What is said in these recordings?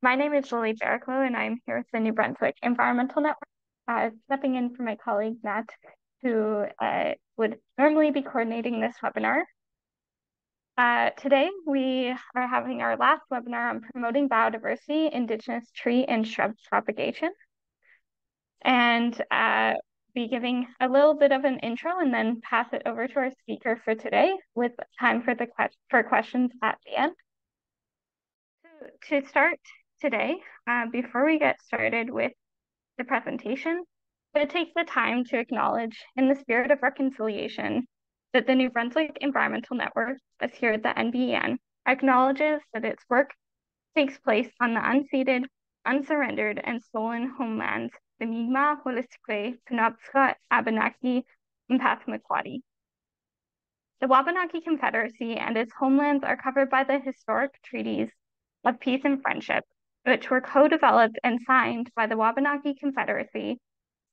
My name is Lily Jericho, and I'm here with the New Brunswick Environmental Network, stepping in for my colleague Matt, who would normally be coordinating this webinar. Today, we are having our last webinar on promoting biodiversity, Indigenous tree and shrub propagation, and be giving a little bit of an intro and then pass it over to our speaker for today with time for questions at the end. To start today, before we get started with the presentation, it takes the time to acknowledge, in the spirit of reconciliation, that the New Brunswick Environmental Network, as here at the NBN, acknowledges that its work takes place on the unceded, unsurrendered, and stolen homelands, the Mi'kmaq, Wolastoqey, Penobscot, Abenaki, and Passamaquoddy. The Wabanaki Confederacy and its homelands are covered by the historic treaties of peace and friendship, which were co-developed and signed by the Wabanaki Confederacy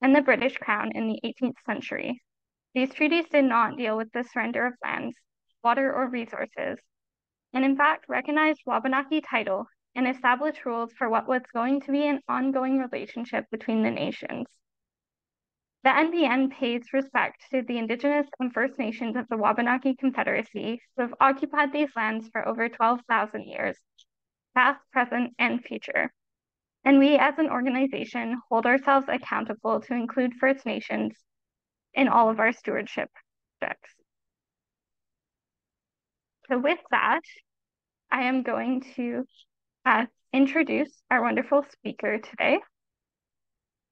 and the British Crown in the 18th century. These treaties did not deal with the surrender of lands, water, or resources, and in fact recognized Wabanaki title and established rules for what was going to be an ongoing relationship between the nations. The NBN pays respect to the Indigenous and First Nations of the Wabanaki Confederacy who have occupied these lands for over 12,000 years, past, present, and future. And we as an organization hold ourselves accountable to include First Nations in all of our stewardship projects. So with that, I am going to introduce our wonderful speaker today.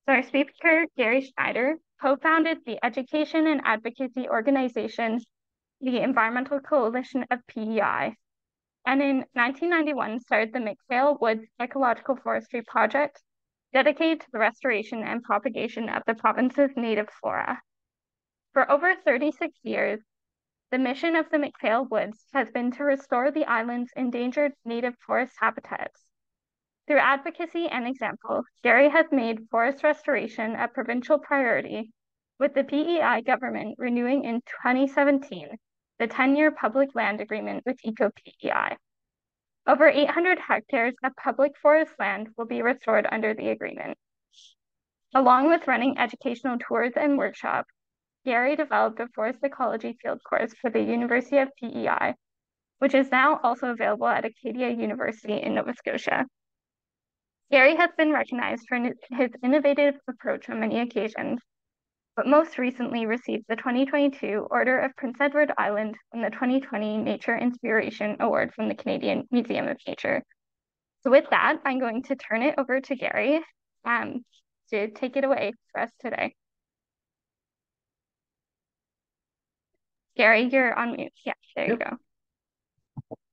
So our speaker, Gary Schneider, co-founded the education and advocacy organization, the Environmental Coalition of PEI, and in 1991 started the Macphail Woods Ecological Forestry Project, dedicated to the restoration and propagation of the province's native flora. For over 36 years, the mission of the Macphail Woods has been to restore the island's endangered native forest habitats. Through advocacy and example, Gary has made forest restoration a provincial priority, with the PEI government renewing in 2017 the 10-year public land agreement with Eco-PEI. Over 800 hectares of public forest land will be restored under the agreement. Along with running educational tours and workshops, Gary developed a forest ecology field course for the University of PEI, which is now also available at Acadia University in Nova Scotia. Gary has been recognized for his innovative approach on many occasions, but most recently received the 2022 Order of Prince Edward Island and the 2020 Nature Inspiration Award from the Canadian Museum of Nature. So with that, I'm going to turn it over to Gary to take it away for us today. Gary, you're on mute. Yeah, there you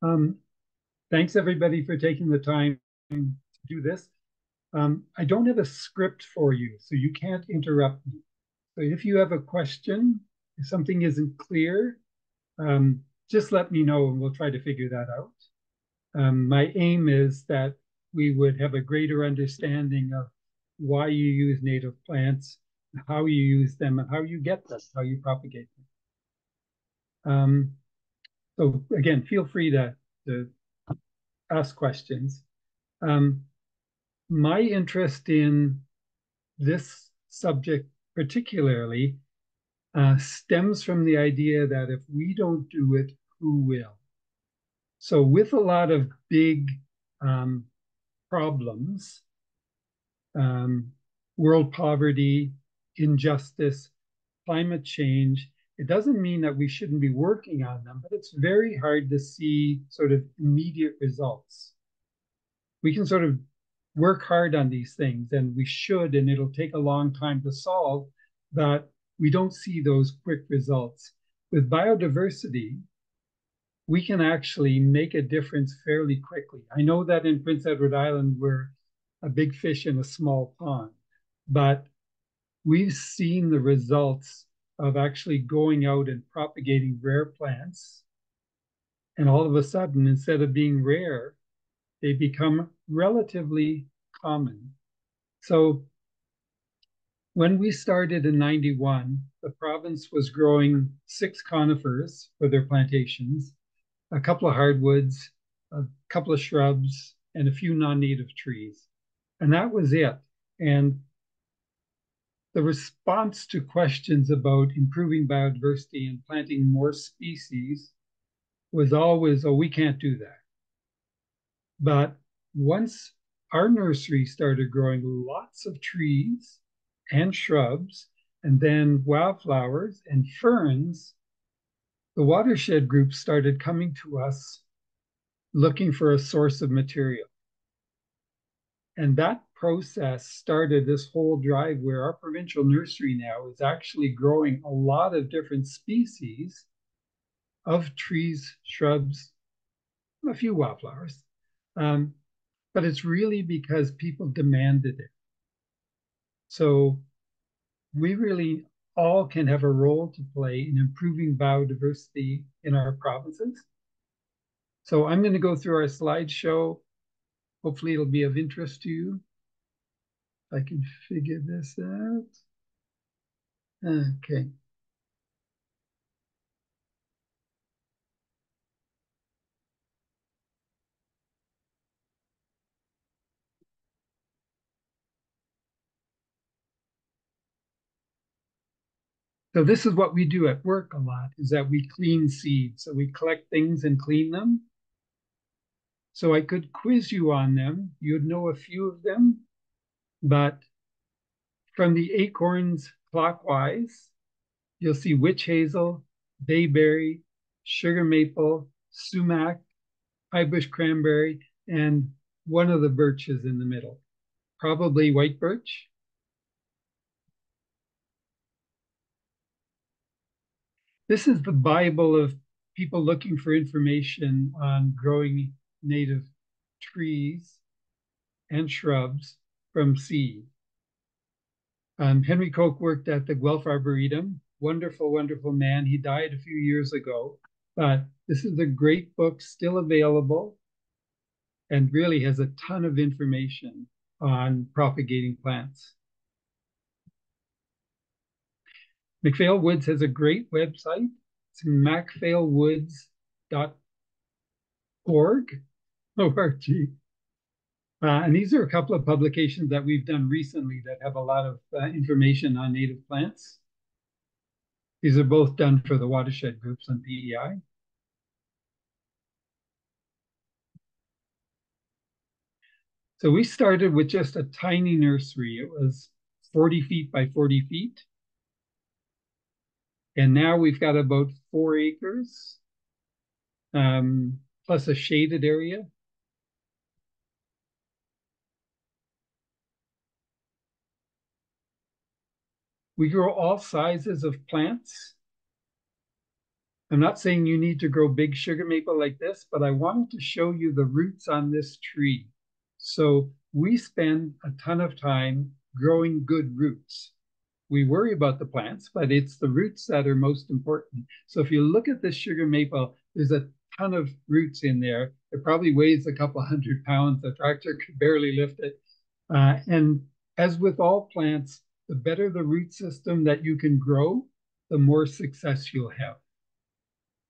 go. Thanks everybody for taking the time to do this. I don't have a script for you, so you can't interrupt me. So if you have a question, if something isn't clear, just let me know and we'll try to figure that out. My aim is that we would have a greater understanding of why you use native plants, how you use them, and how you get them, how you propagate them. So again, feel free to ask questions. My interest in this subject particularly stems from the idea that if we don't do it, who will? So with a lot of big problems, world poverty, injustice, climate change, it doesn't mean that we shouldn't be working on them, but it's very hard to see sort of immediate results. We can sort of work hard on these things, and we should, and it'll take a long time to solve, but we don't see those quick results. With biodiversity, we can actually make a difference fairly quickly. I know that in Prince Edward Island, we're a big fish in a small pond, but we've seen the results of actually going out and propagating rare plants. And all of a sudden, instead of being rare, they become relatively common. So when we started in 91, the province was growing 6 conifers for their plantations, a couple of hardwoods, a couple of shrubs, and a few non-native trees. And that was it. And the response to questions about improving biodiversity and planting more species was always, oh, we can't do that. But once our nursery started growing lots of trees and shrubs, and then wildflowers and ferns, the watershed groups started coming to us looking for a source of material. And that process started this whole drive where our provincial nursery now is actually growing a lot of different species of trees, shrubs, a few wildflowers. But it's really because people demanded it. So we really all can have a role to play in improving biodiversity in our provinces. So I'm going to go through our slideshow. Hopefully it'll be of interest to you. If I can figure this out. Okay. So this is what we do at work a lot, is that we clean seeds. So we collect things and clean them. So I could quiz you on them. You'd know a few of them, but from the acorns clockwise, you'll see witch hazel, bayberry, sugar maple, sumac, high bush cranberry, and one of the birches in the middle, probably white birch. This is the Bible of people looking for information on growing native trees and shrubs from seed. Henry Koch worked at the Guelph Arboretum. Wonderful, wonderful man. He died a few years ago, but this is a great book, still available, and really has a ton of information on propagating plants. Macphail Woods has a great website. It's macphailwoods.org. O-R-G. And these are a couple of publications that we've done recently that have a lot of information on native plants. These are both done for the watershed groups on PEI. So we started with just a tiny nursery. It was 40 feet by 40 feet. And now we've got about 4 acres, plus a shaded area. We grow all sizes of plants. I'm not saying you need to grow big sugar maple like this, but I wanted to show you the roots on this tree. So we spend a ton of time growing good roots. We worry about the plants, but it's the roots that are most important. So if you look at this sugar maple, there's a ton of roots in there. It probably weighs a couple 100 pounds. The tractor could barely lift it. And as with all plants, the better the root system that you can grow, the more success you'll have.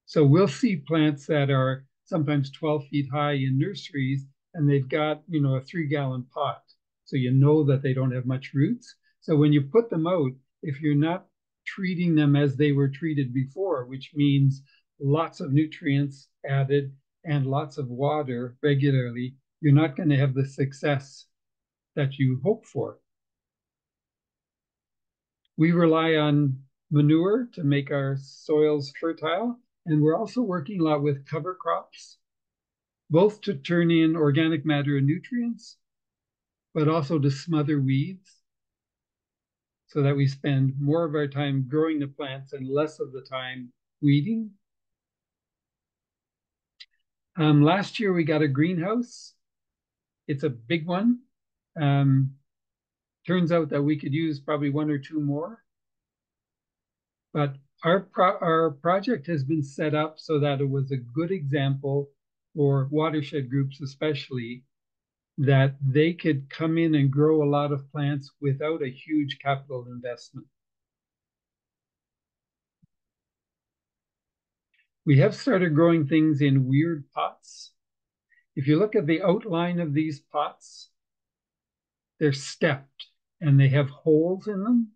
So we'll see plants that are sometimes 12 feet high in nurseries, and they've got, a 3-gallon pot. So you know that they don't have much roots. So when you put them out, if you're not treating them as they were treated before, which means lots of nutrients added and lots of water regularly, you're not going to have the success that you hope for. We rely on manure to make our soils fertile, and we're also working a lot with cover crops, both to turn in organic matter and nutrients, but also to smother weeds so that we spend more of our time growing the plants and less of the time weeding. Last year, we got a greenhouse. It's a big one. Turns out that we could use probably 1 or 2 more. But our project has been set up so that it was a good example for watershed groups especially, that they could come in and grow a lot of plants without a huge capital investment. We have started growing things in weird pots. If you look at the outline of these pots, they're stepped and they have holes in them.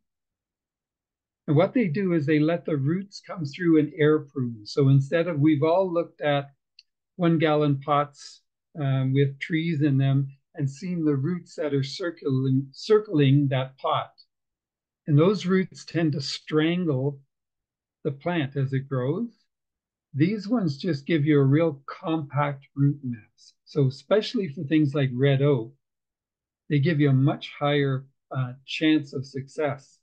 And what they do is they let the roots come through and air prune. So instead of, we've all looked at 1 gallon pots with trees in them and seen the roots that are circling that pot. And those roots tend to strangle the plant as it grows. These ones just give you a real compact root mass. So especially for things like red oak, they give you a much higher chance of success.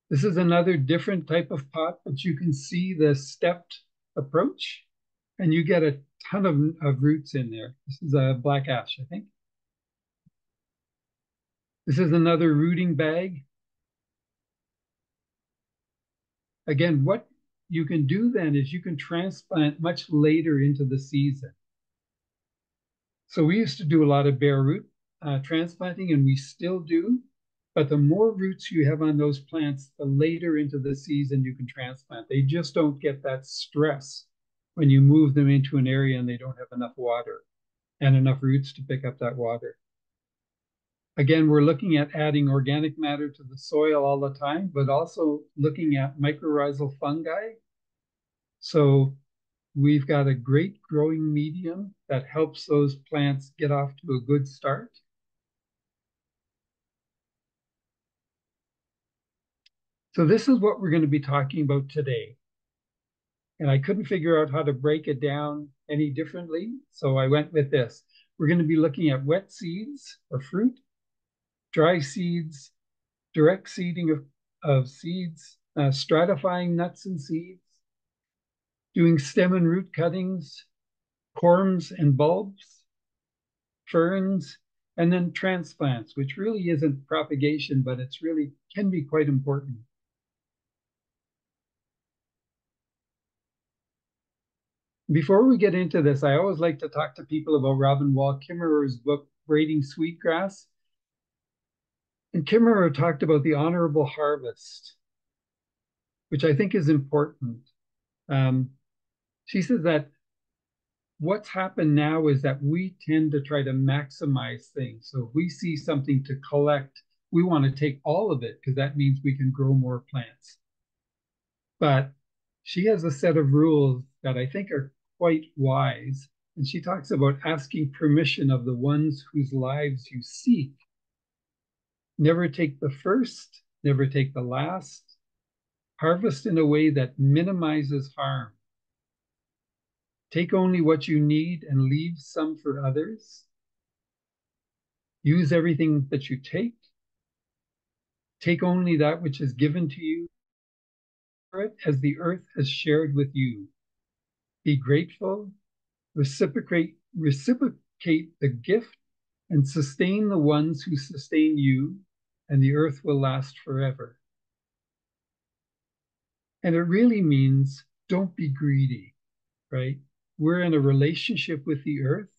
This is another different type of pot, but you can see the stepped approach and you get a ton of roots in there. This is a black ash, I think. This is another rooting bag. Again, what you can do then is you can transplant much later into the season. So we used to do a lot of bare root transplanting, and we still do. But the more roots you have on those plants, the later into the season you can transplant. They just don't get that stress when you move them into an area and they don't have enough water and enough roots to pick up that water. Again, we're looking at adding organic matter to the soil all the time, but also looking at mycorrhizal fungi. So we've got a great growing medium that helps those plants get off to a good start. So this is what we're going to be talking about today. And I couldn't figure out how to break it down any differently, so I went with this. We're going to be looking at wet seeds or fruit, dry seeds, direct seeding of seeds, stratifying nuts and seeds, doing stem and root cuttings, corms and bulbs, ferns, and then transplants, which really isn't propagation, but it's really can be quite important. Before we get into this, I always like to talk to people about Robin Wall Kimmerer's book, Braiding Sweetgrass. And Kimmerer talked about the honorable harvest, which I think is important. She says that what's happened now is that we tend to try to maximize things. So if we see something to collect, we want to take all of it because that means we can grow more plants. But she has a set of rules that I think are quite wise. And she talks about asking permission of the ones whose lives you seek. Never take the first, never take the last. Harvest in a way that minimizes harm. Take only what you need and leave some for others. Use everything that you take. Take only that which is given to you as the earth has shared with you. Be grateful, reciprocate the gift, and sustain the ones who sustain you, and the earth will last forever. And it really means don't be greedy, right? We're in a relationship with the earth,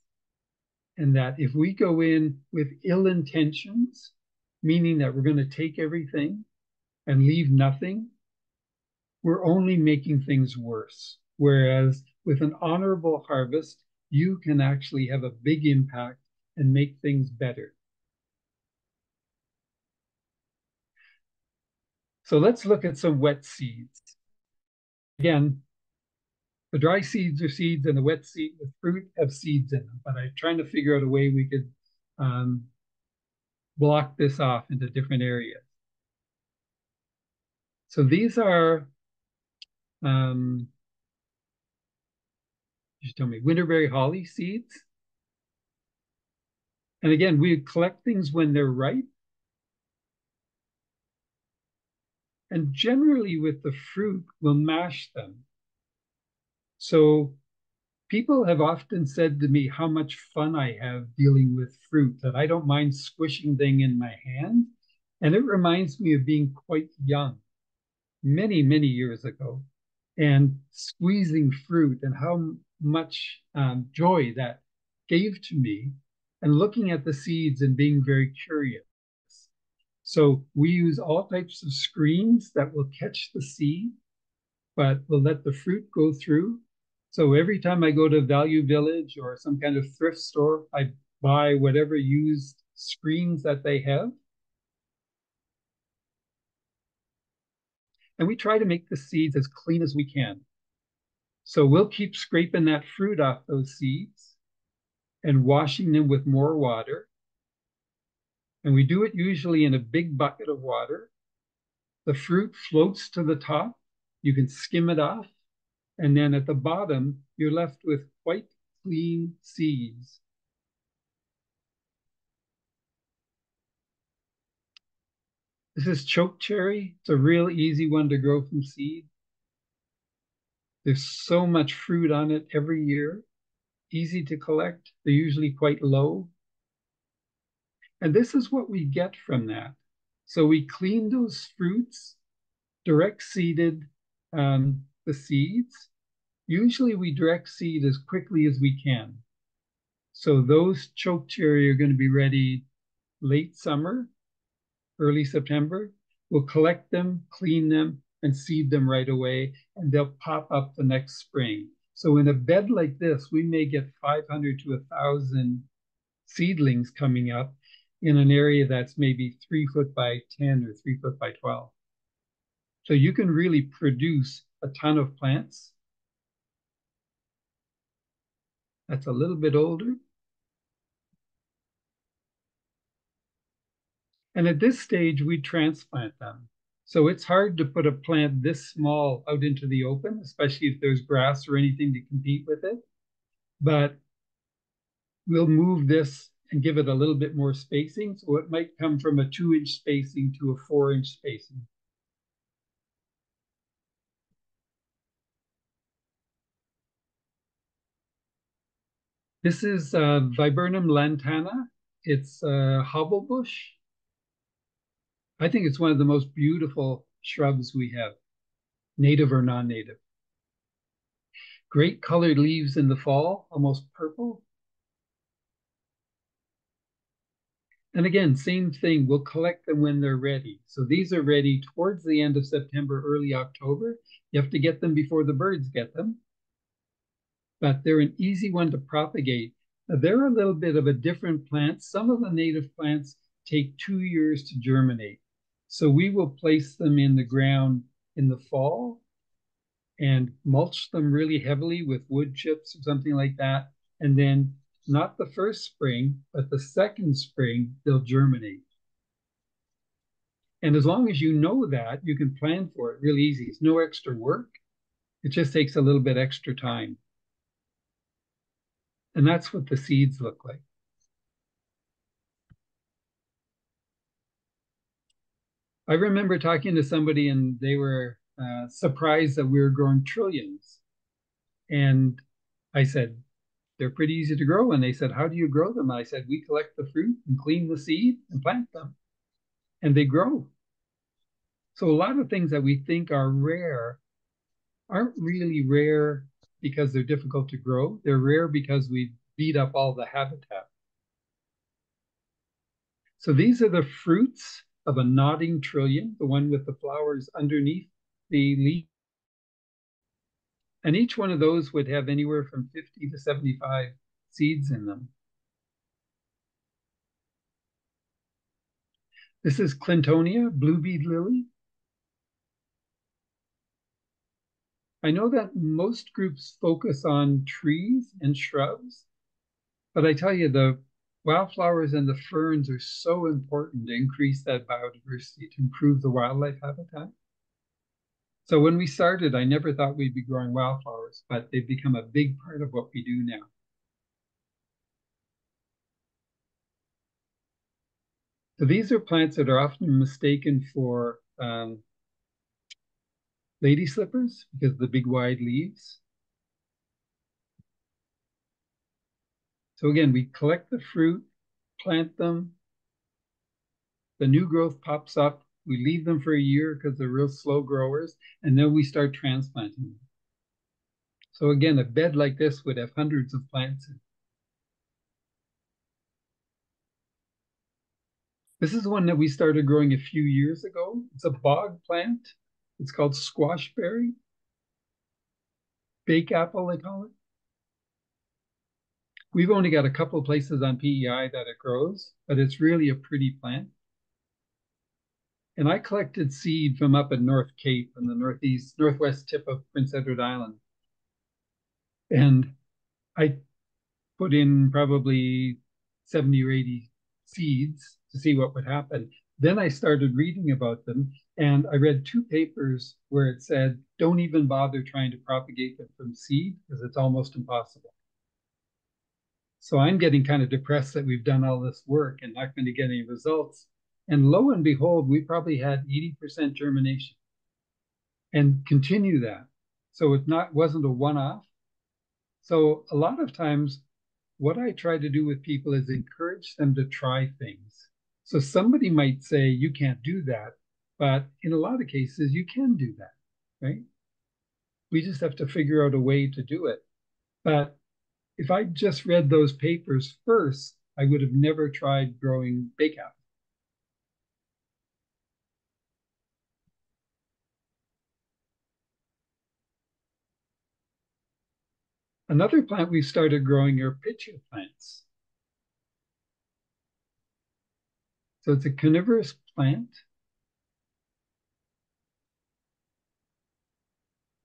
and that if we go in with ill intentions, meaning that we're going to take everything and leave nothing, we're only making things worse. Whereas with an honorable harvest, you can actually have a big impact and make things better. So let's look at some wet seeds. Again, the dry seeds are seeds and the wet seed with fruit have seeds in them, but I'm trying to figure out a way we could block this off into different areas. So these are, just tell me, winterberry holly seeds. And again, we collect things when they're ripe. And generally with the fruit, we'll mash them. So people have often said to me how much fun I have dealing with fruit, that I don't mind squishing things in my hand. And it reminds me of being quite young, many, many years ago, and squeezing fruit and how much joy that gave to me, and looking at the seeds and being very curious. So we use all types of screens that will catch the seed, but will let the fruit go through. So every time I go to Value Village or some kind of thrift store, I buy whatever used screens that they have. And we try to make the seeds as clean as we can. So we'll keep scraping that fruit off those seeds and washing them with more water. And we do it usually in a big bucket of water. The fruit floats to the top. You can skim it off. And then at the bottom, you're left with quite clean seeds. This is choke cherry. It's a real easy one to grow from seed. There's so much fruit on it every year. Easy to collect. They're usually quite low. And this is what we get from that. So we clean those fruits, direct seeded the seeds. Usually we direct seed as quickly as we can. So those choke cherry are going to be ready late summer, early September. We'll collect them, clean them, and seed them right away, and they'll pop up the next spring. So in a bed like this, we may get 500 to 1,000 seedlings coming up in an area that's maybe 3 foot by 10 or 3 foot by 12. So you can really produce a ton of plants. That's a little bit older. And at this stage, we transplant them. So it's hard to put a plant this small out into the open, especially if there's grass or anything to compete with it. But we'll move this and give it a little bit more spacing. So it might come from a 2-inch spacing to a 4-inch spacing. This is Viburnum lantana. It's a hobblebush. I think it's one of the most beautiful shrubs we have, native or non-native. Great colored leaves in the fall, almost purple. And again, same thing, we'll collect them when they're ready. So these are ready towards the end of September, early October. You have to get them before the birds get them. But they're an easy one to propagate. Now, they're a little bit of a different plant. Some of the native plants take 2 years to germinate. So we will place them in the ground in the fall and mulch them really heavily with wood chips or something like that. And then not the first spring, but the second spring, they'll germinate. And as long as you know that, you can plan for it really easy. It's no extra work. It just takes a little bit extra time. And that's what the seeds look like. I remember talking to somebody and they were surprised that we were growing trillions. And I said, they're pretty easy to grow. And they said, how do you grow them? I said, we collect the fruit and clean the seed and plant them. And they grow. So a lot of things that we think are rare aren't really rare because they're difficult to grow. They're rare because we beat up all the habitat. So these are the fruits of a nodding trillium, the one with the flowers underneath the leaf. And each one of those would have anywhere from 50 to 75 seeds in them. This is Clintonia, blue bead lily. I know that most groups focus on trees and shrubs, but I tell you, the wildflowers and the ferns are so important to increase that biodiversity, to improve the wildlife habitat. So when we started, I never thought we'd be growing wildflowers, but they've become a big part of what we do now. So these are plants that are often mistaken for lady slippers because of the big wide leaves. So again, we collect the fruit, plant them, the new growth pops up, we leave them for a year because they're real slow growers, and then we start transplanting them. So again, a bed like this would have hundreds of plants in. This is one that we started growing a few years ago. It's a bog plant. It's called squashberry. Bake apple, they call it. We've only got a couple of places on PEI that it grows, but it's really a pretty plant. And I collected seed from up at North Cape in the northwest tip of Prince Edward Island. And I put in probably 70 or 80 seeds to see what would happen. Then I started reading about them, and I read two papers where it said, don't even bother trying to propagate them from seed because it's almost impossible. So I'm getting kind of depressed that we've done all this work and not going to get any results. And lo and behold, we probably had 80% germination and continue that. So it wasn't a one-off. So a lot of times what I try to do with people is encourage them to try things. So somebody might say, you can't do that, but in a lot of cases, you can do that, right? We just have to figure out a way to do it. But if I just read those papers first, I would have never tried growing bake apple. Another plant we started growing are pitcher plants. So it's a carnivorous plant.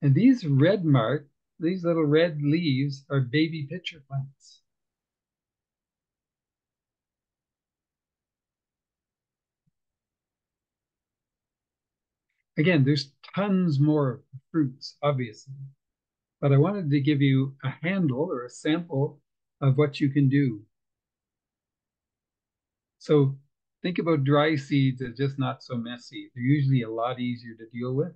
And these little red leaves are baby pitcher plants. Again, there's tons more fruits, obviously, but I wanted to give you a handle or a sample of what you can do. So think about dry seeds as just not so messy. They're usually a lot easier to deal with.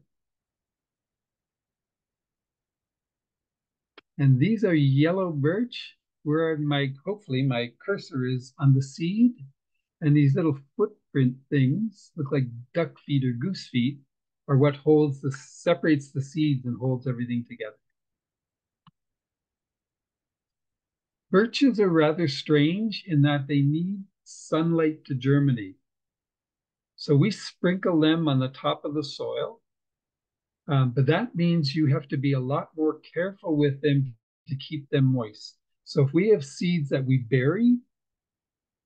And these are yellow birch, where hopefully my cursor is on the seed. And these little footprint things look like duck feet or goose feet are what separates the seeds and holds everything together. Birches are rather strange in that they need sunlight to germinate. So we sprinkle them on the top of the soil, but that means you have to be a lot more careful with them to keep them moist. So if we have seeds that we bury,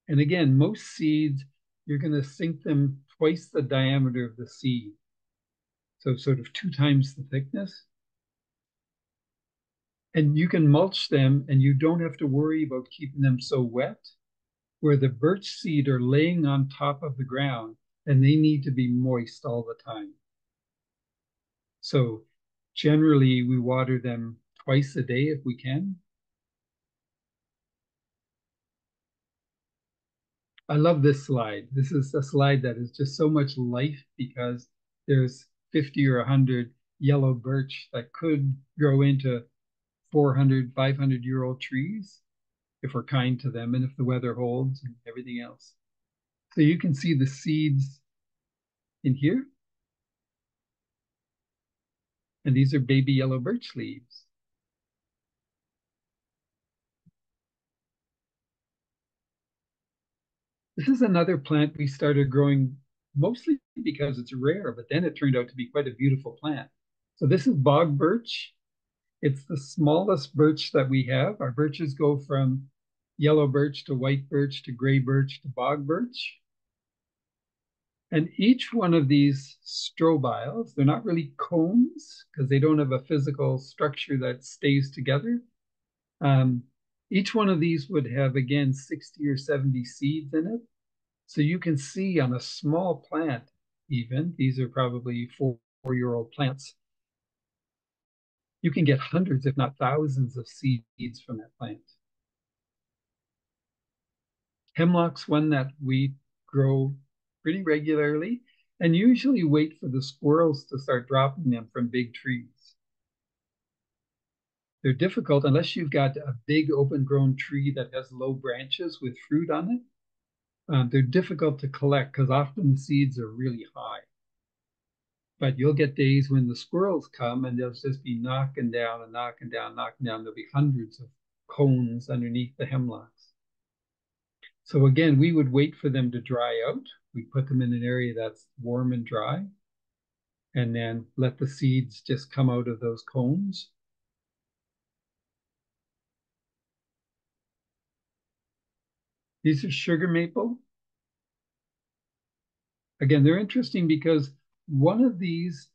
and again, most seeds, you're going to sink them twice the diameter of the seed. So sort of 2 times the thickness. And you can mulch them and you don't have to worry about keeping them so wet, where the birch seed are laying on top of the ground and they need to be moist all the time. So generally we water them twice a day if we can. I love this slide. This is a slide that is just so much life because there's 50 or 100 yellow birch that could grow into 400, 500-year-old trees if we're kind to them and if the weather holds and everything else. So you can see the seeds in here. And these are baby yellow birch leaves. This is another plant we started growing mostly because it's rare, but then it turned out to be quite a beautiful plant. So this is bog birch. It's the smallest birch that we have. Our birches go from yellow birch to white birch to gray birch to bog birch. And each one of these strobiles, they're not really cones because they don't have a physical structure that stays together. Each one of these would have, again, 60 or 70 seeds in it. So you can see on a small plant, even, these are probably 4-year-old plants, you can get hundreds, if not thousands of seeds from that plant. Hemlock's one that we grow pretty regularly and usually wait for the squirrels to start dropping them from big trees. They're difficult unless you've got a big open grown tree that has low branches with fruit on it. They're difficult to collect because often the seeds are really high. But you'll get days when the squirrels come and they'll just be knocking down and knocking down, knocking down. There'll be hundreds of cones underneath the hemlocks. So again, we would wait for them to dry out. We put them in an area that's warm and dry, and then let the seeds just come out of those cones. These are sugar maple. Again, they're interesting because one of these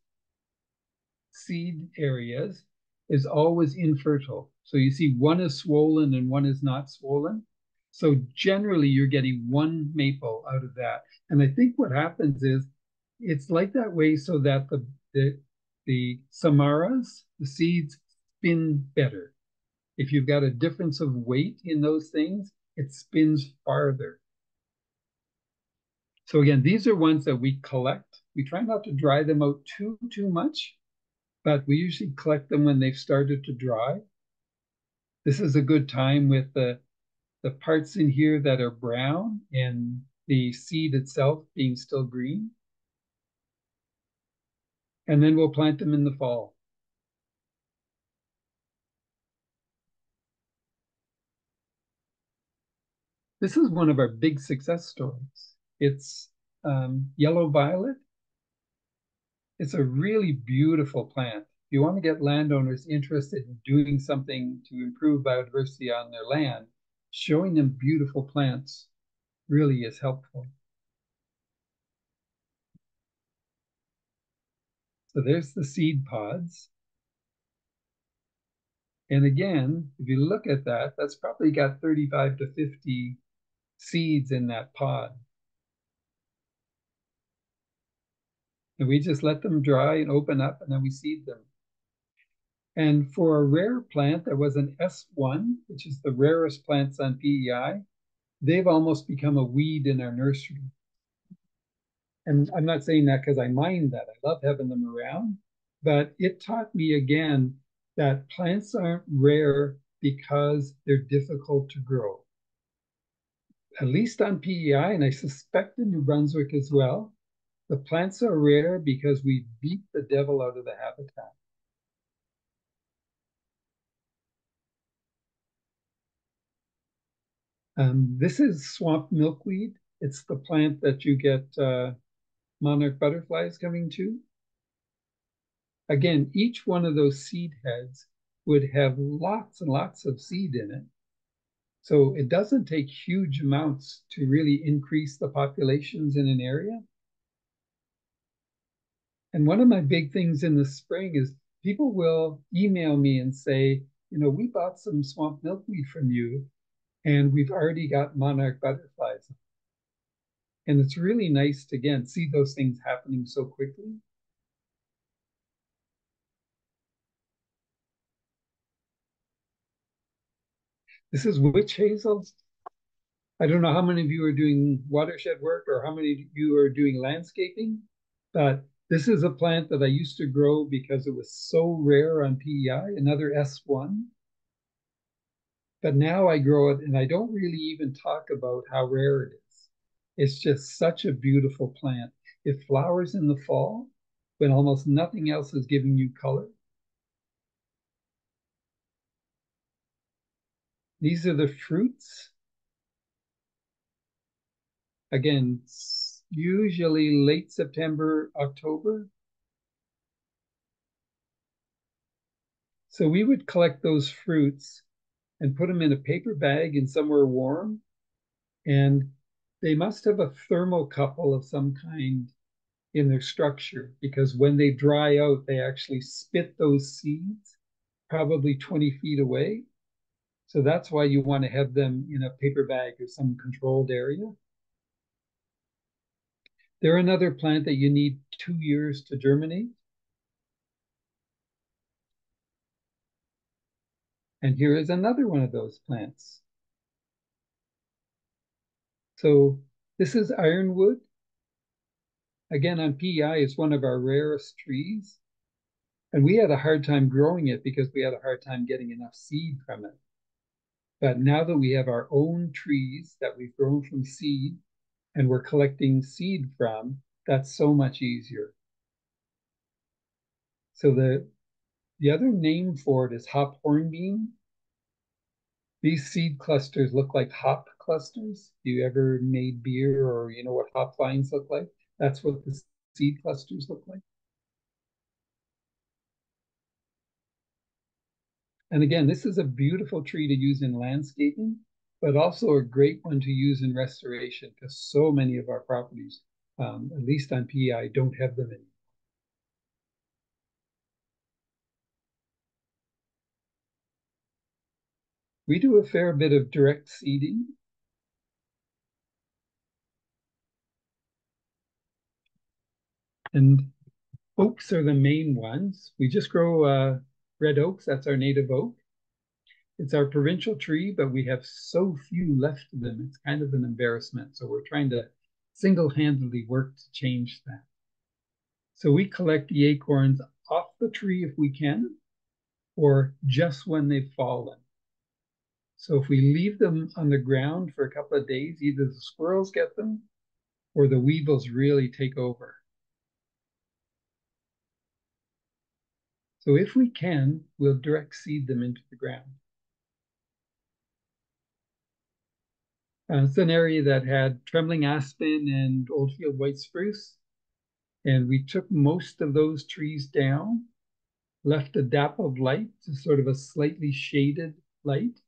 seed areas is always infertile. So you see one is swollen and one is not swollen. So generally you're getting one maple out of that. And I think what happens is it's like that way so that the samaras, the seeds, spin better. If you've got a difference of weight in those things, it spins farther. So again, these are ones that we collect. We try not to dry them out too much, but we usually collect them when they've started to dry. This is a good time with the parts in here that are brown and the seed itself being still green. And then we'll plant them in the fall. This is one of our big success stories. It's yellow violet. It's a really beautiful plant. If you want to get landowners interested in doing something to improve biodiversity on their land, showing them beautiful plants really is helpful. So there's the seed pods. And again, if you look at that, that's probably got 35 to 50 seeds in that pod. And we just let them dry and open up, and then we seed them. And for a rare plant, there was an S1, which is the rarest plants on PEI. They've almost become a weed in our nursery. And I'm not saying that because I mind that. I love having them around. But it taught me again that plants aren't rare because they're difficult to grow. At least on PEI, and I suspect in New Brunswick as well, the plants are rare because we beat the devil out of the habitat. This is swamp milkweed. It's the plant that you get monarch butterflies coming to. Again, each one of those seed heads would have lots and lots of seed in it. So it doesn't take huge amounts to really increase the populations in an area. And one of my big things in the spring is people will email me and say, we bought some swamp milkweed from you and we've already got monarch butterflies. And it's really nice to, again, see those things happening so quickly. This is witch hazel. I don't know how many of you are doing watershed work or how many of you are doing landscaping, but this is a plant that I used to grow because it was so rare on PEI, another S1. But now I grow it and I don't really even talk about how rare it is. It's just such a beautiful plant. It flowers in the fall when almost nothing else is giving you color. These are the fruits. Again, usually late September, October. So we would collect those fruits and put them in a paper bag in somewhere warm. And they must have a thermocouple of some kind in their structure because when they dry out, they actually spit those seeds probably 20 feet away. So that's why you want to have them in a paper bag or some controlled area. They're another plant that you need 2 years to germinate. And here is another one of those plants. So this is ironwood. Again, on PEI, it's one of our rarest trees. And we had a hard time growing it because we had a hard time getting enough seed from it. But now that we have our own trees that we've grown from seed and we're collecting seed from, that's so much easier. So the other name for it is hop hornbeam. These seed clusters look like hop clusters. You ever made beer or you know what hop vines look like? That's what the seed clusters look like. And again, this is a beautiful tree to use in landscaping. but also a great one to use in restoration because so many of our properties, at least on PEI, don't have them anymore. We do a fair bit of direct seeding. And oaks are the main ones. We just grow red oaks. That's our native oak. It's our provincial tree, but we have so few left of them. It's kind of an embarrassment. So we're trying to single-handedly work to change that. So we collect the acorns off the tree if we can, or just when they've fallen. So if we leave them on the ground for a couple of days, either the squirrels get them or the weevils really take over. So if we can, we'll direct seed them into the ground. It's an area that had trembling aspen and oldfield white spruce. And we took most of those trees down, left a dappled light to sort of a slightly shaded light,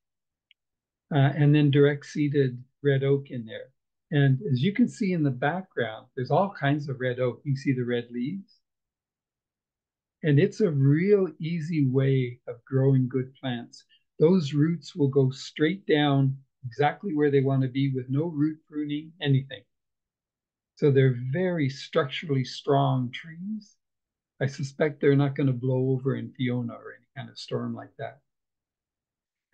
and then direct seeded red oak in there. And as you can see in the background, there's all kinds of red oak. You see the red leaves. And it's a real easy way of growing good plants. Those roots will go straight down exactly where they want to be with no root pruning, anything. So they're very structurally strong trees. I suspect they're not going to blow over in Fiona or any kind of storm like that.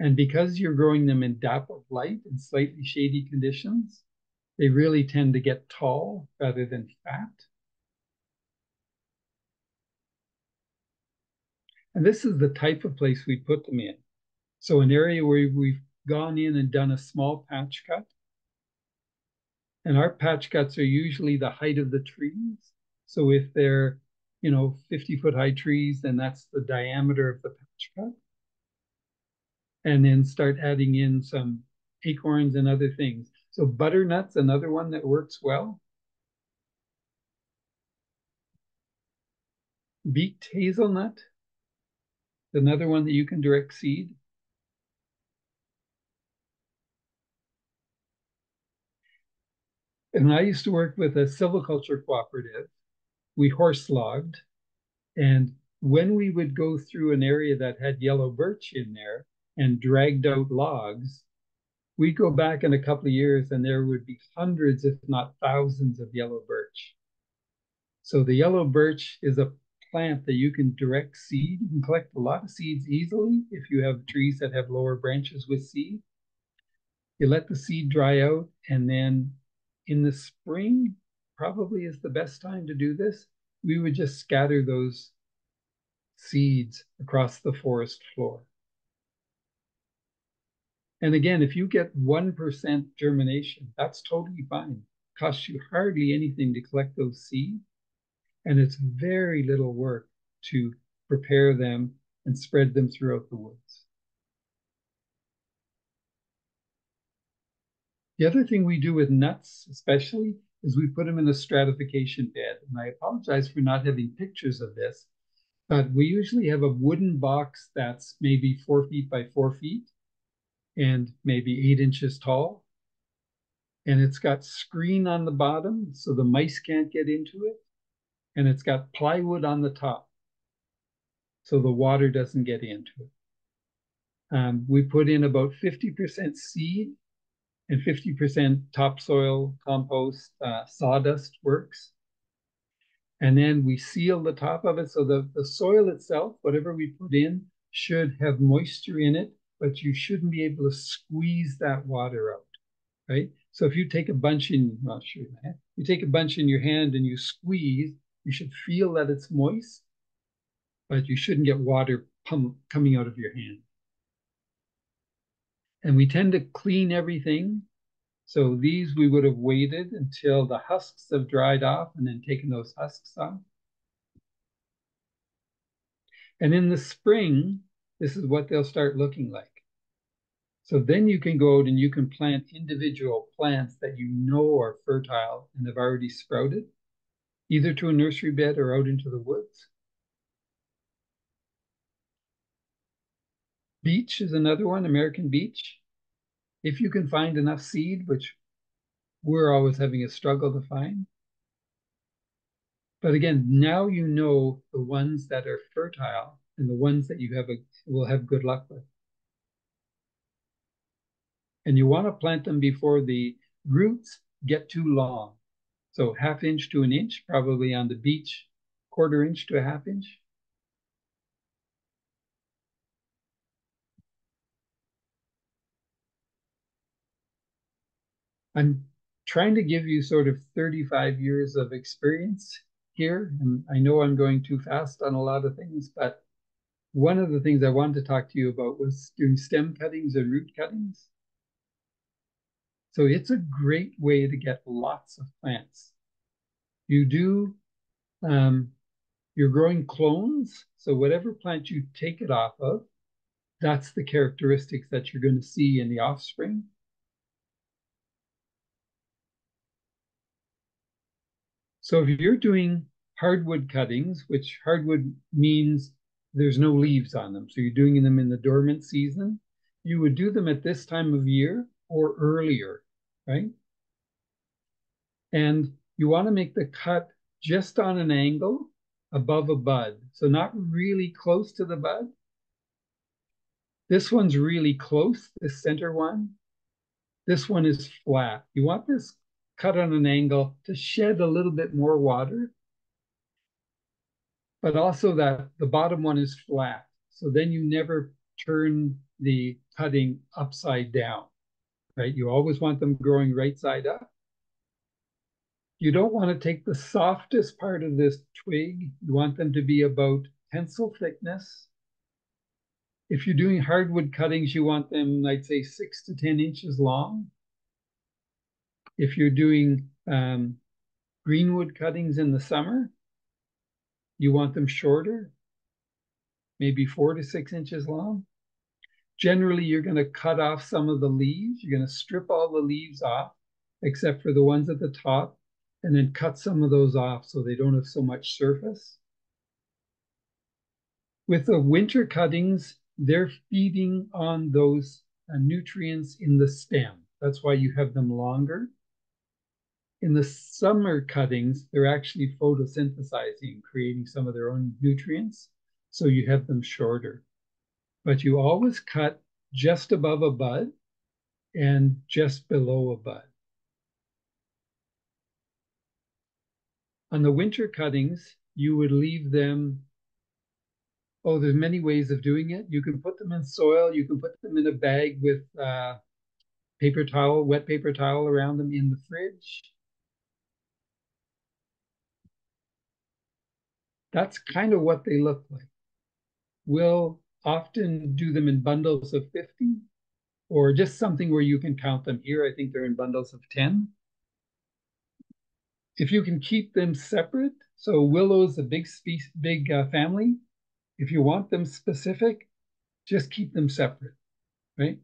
And because you're growing them in dappled light and slightly shady conditions, they really tend to get tall rather than fat. And this is the type of place we put them in. So an area where we've gone in and done a small patch cut. And our patch cuts are usually the height of the trees. So if they're, 50-foot high trees, then that's the diameter of the patch cut. And then start adding in some acorns and other things. So butternut's another one that works well. Beaked hazelnut, another one that you can direct seed. And I used to work with a silviculture cooperative. We horse logged. And when we would go through an area that had yellow birch in there and dragged out logs, we'd go back in a couple of years and there would be hundreds, if not thousands, of yellow birch. So the yellow birch is a plant that you can direct seed. You can collect a lot of seeds easily if you have trees that have lower branches with seed. You let the seed dry out, and then in the spring, probably is the best time to do this. We would just scatter those seeds across the forest floor. And again, if you get 1% germination, that's totally fine. It costs you hardly anything to collect those seeds. And it's very little work to prepare them and spread them throughout the woods. The other thing we do with nuts, especially, is we put them in a stratification bed. And I apologize for not having pictures of this, but we usually have a wooden box that's maybe 4 feet by 4 feet and maybe 8 inches tall. And it's got screen on the bottom so the mice can't get into it. And it's got plywood on the top so the water doesn't get into it. We put in about 50% seed and 50% topsoil, compost, sawdust works. And then we seal the top of it so the soil itself, whatever we put in, should have moisture in it, but you shouldn't be able to squeeze that water out, right? So if you take a bunch in, well, sure, you take a bunch in your hand and you squeeze, you should feel that it's moist, but you shouldn't get water coming out of your hand. And we tend to clean everything. So these we would have waited until the husks have dried off and then taken those husks off. And in the spring, this is what they'll start looking like. So then you can go out and you can plant individual plants that you know are fertile and have already sprouted, either to a nursery bed or out into the woods. Beech is another one, American beech. If you can find enough seed, which we're always having a struggle to find. But again, now you know the ones that are fertile and the ones that you will have good luck with. And you want to plant them before the roots get too long. So 1/2 inch to 1 inch, probably on the beach, 1/4 inch to 1/2 inch. I'm trying to give you sort of 35 years of experience here. And I know I'm going too fast on a lot of things, but one of the things I wanted to talk to you about was doing stem cuttings and root cuttings. So it's a great way to get lots of plants. You do, you're growing clones. So whatever plant you take it off of, that's the characteristics that you're going to see in the offspring. So if you're doing hardwood cuttings, which hardwood means there's no leaves on them, so you're doing them in the dormant season, you would do them at this time of year or earlier, right? And you want to make the cut just on an angle above a bud. So not really close to the bud. This one's really close, this center one. This one is flat. You want this cut on an angle to shed a little bit more water, but also that the bottom one is flat. So then you never turn the cutting upside down, right? You always want them growing right side up. You don't want to take the softest part of this twig. You want them to be about pencil thickness. If you're doing hardwood cuttings, you want them, I'd say, 6 to 10 inches long. If you're doing greenwood cuttings in the summer, you want them shorter, maybe 4 to 6 inches long. Generally, you're going to cut off some of the leaves. You're going to strip all the leaves off, except for the ones at the top, and then cut some of those off so they don't have so much surface. With the winter cuttings, they're feeding on those nutrients in the stem. That's why you have them longer. In the summer cuttings, they're actually photosynthesizing, creating some of their own nutrients. So you have them shorter. But you always cut just above a bud and just below a bud. On the winter cuttings, you would leave them. Oh, there's many ways of doing it. You can put them in soil. You can put them in a bag with paper towel, wet paper towel around them in the fridge. That's kind of what they look like. We'll often do them in bundles of 50 or just something where you can count them. Here, I think they're in bundles of 10. If you can keep them separate, so willow's a big family. If you want them specific, just keep them separate, right?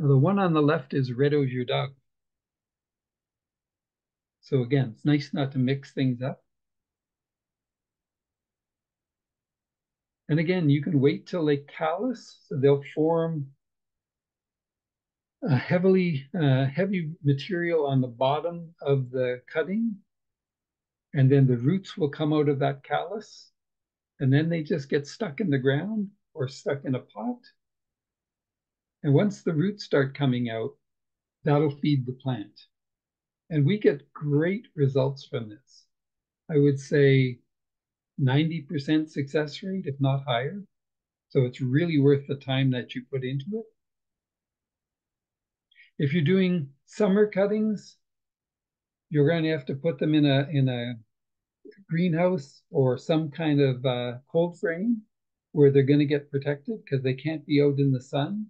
Now, the one on the left is red osier dog. So again, it's nice not to mix things up. And again, you can wait till they callus, so they'll form a heavy material on the bottom of the cutting, and then the roots will come out of that callus, and then they just get stuck in the ground or stuck in a pot. And once the roots start coming out, that'll feed the plant. And we get great results from this. I would say 90% success rate, if not higher. So it's really worth the time that you put into it. If you're doing summer cuttings, you're going to have to put them in a greenhouse or some kind of cold frame where they're going to get protected because they can't be out in the sun.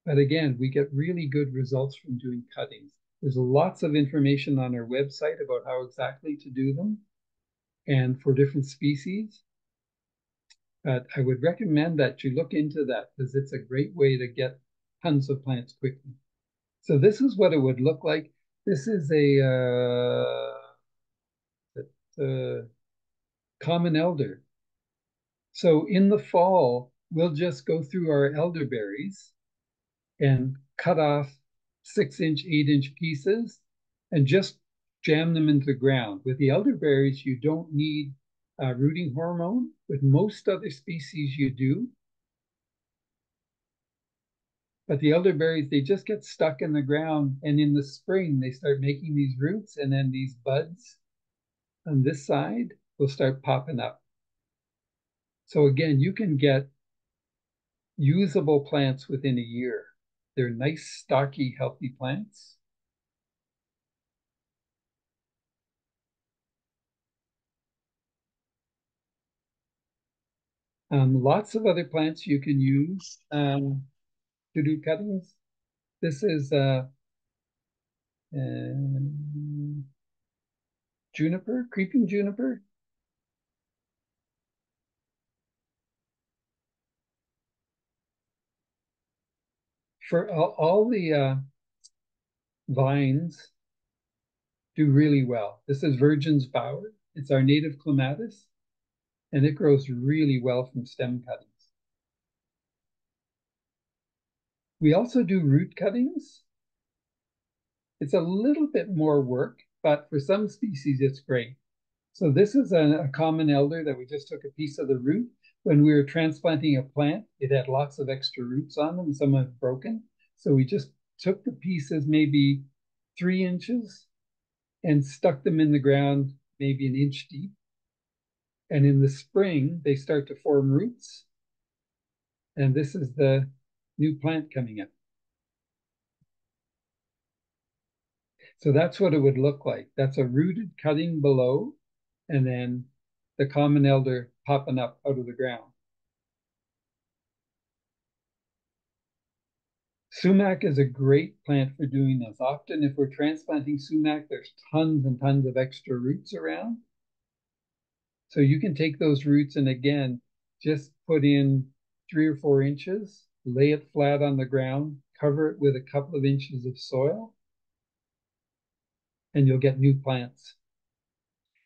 But again, we get really good results from doing cuttings. There's lots of information on our website about how exactly to do them and for different species. But I would recommend that you look into that because it's a great way to get tons of plants quickly. So this is what it would look like. This is a common elder. So in the fall, we'll just go through our elderberries and cut off 6-inch, 8-inch pieces and just jam them into the ground. With the elderberries, you don't need rooting hormone. With most other species, you do. But the elderberries, they just get stuck in the ground. And in the spring, they start making these roots, and then these buds on this side will start popping up. So again, you can get usable plants within a year. They're nice, stocky, healthy plants. Lots of other plants you can use to do cuttings. This is juniper, creeping juniper. For all the vines do really well. This is Virgin's Bower. It's our native clematis, and it grows really well from stem cuttings. We also do root cuttings. It's a little bit more work, but for some species, it's great. So this is a common elder that we just took a piece of the root. When we were transplanting a plant, it had lots of extra roots on them. Some have broken. So we just took the pieces, maybe 3 inches, and stuck them in the ground, maybe an inch deep. And in the spring, they start to form roots. And this is the new plant coming up. So that's what it would look like. That's a rooted cutting below, and then the common elder popping up out of the ground. Sumac is a great plant for doing this. Often if we're transplanting sumac, there's tons and tons of extra roots around. So you can take those roots and again, just put in 3 or 4 inches, lay it flat on the ground, cover it with a couple of inches of soil, and you'll get new plants.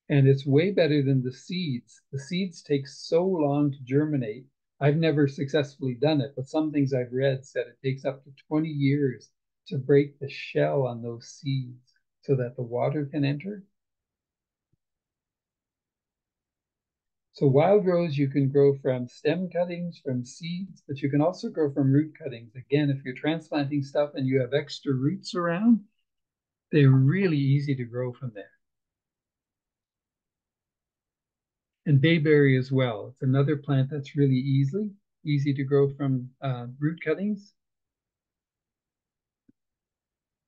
And it's way better than the seeds. The seeds take so long to germinate. I've never successfully done it, but some things I've read said it takes up to 20 years to break the shell on those seeds so that the water can enter. So wild rose you can grow from stem cuttings, from seeds, but you can also grow from root cuttings. Again, if you're transplanting stuff and you have extra roots around, they're really easy to grow from there. And bayberry as well. It's another plant that's really easy to grow from root cuttings.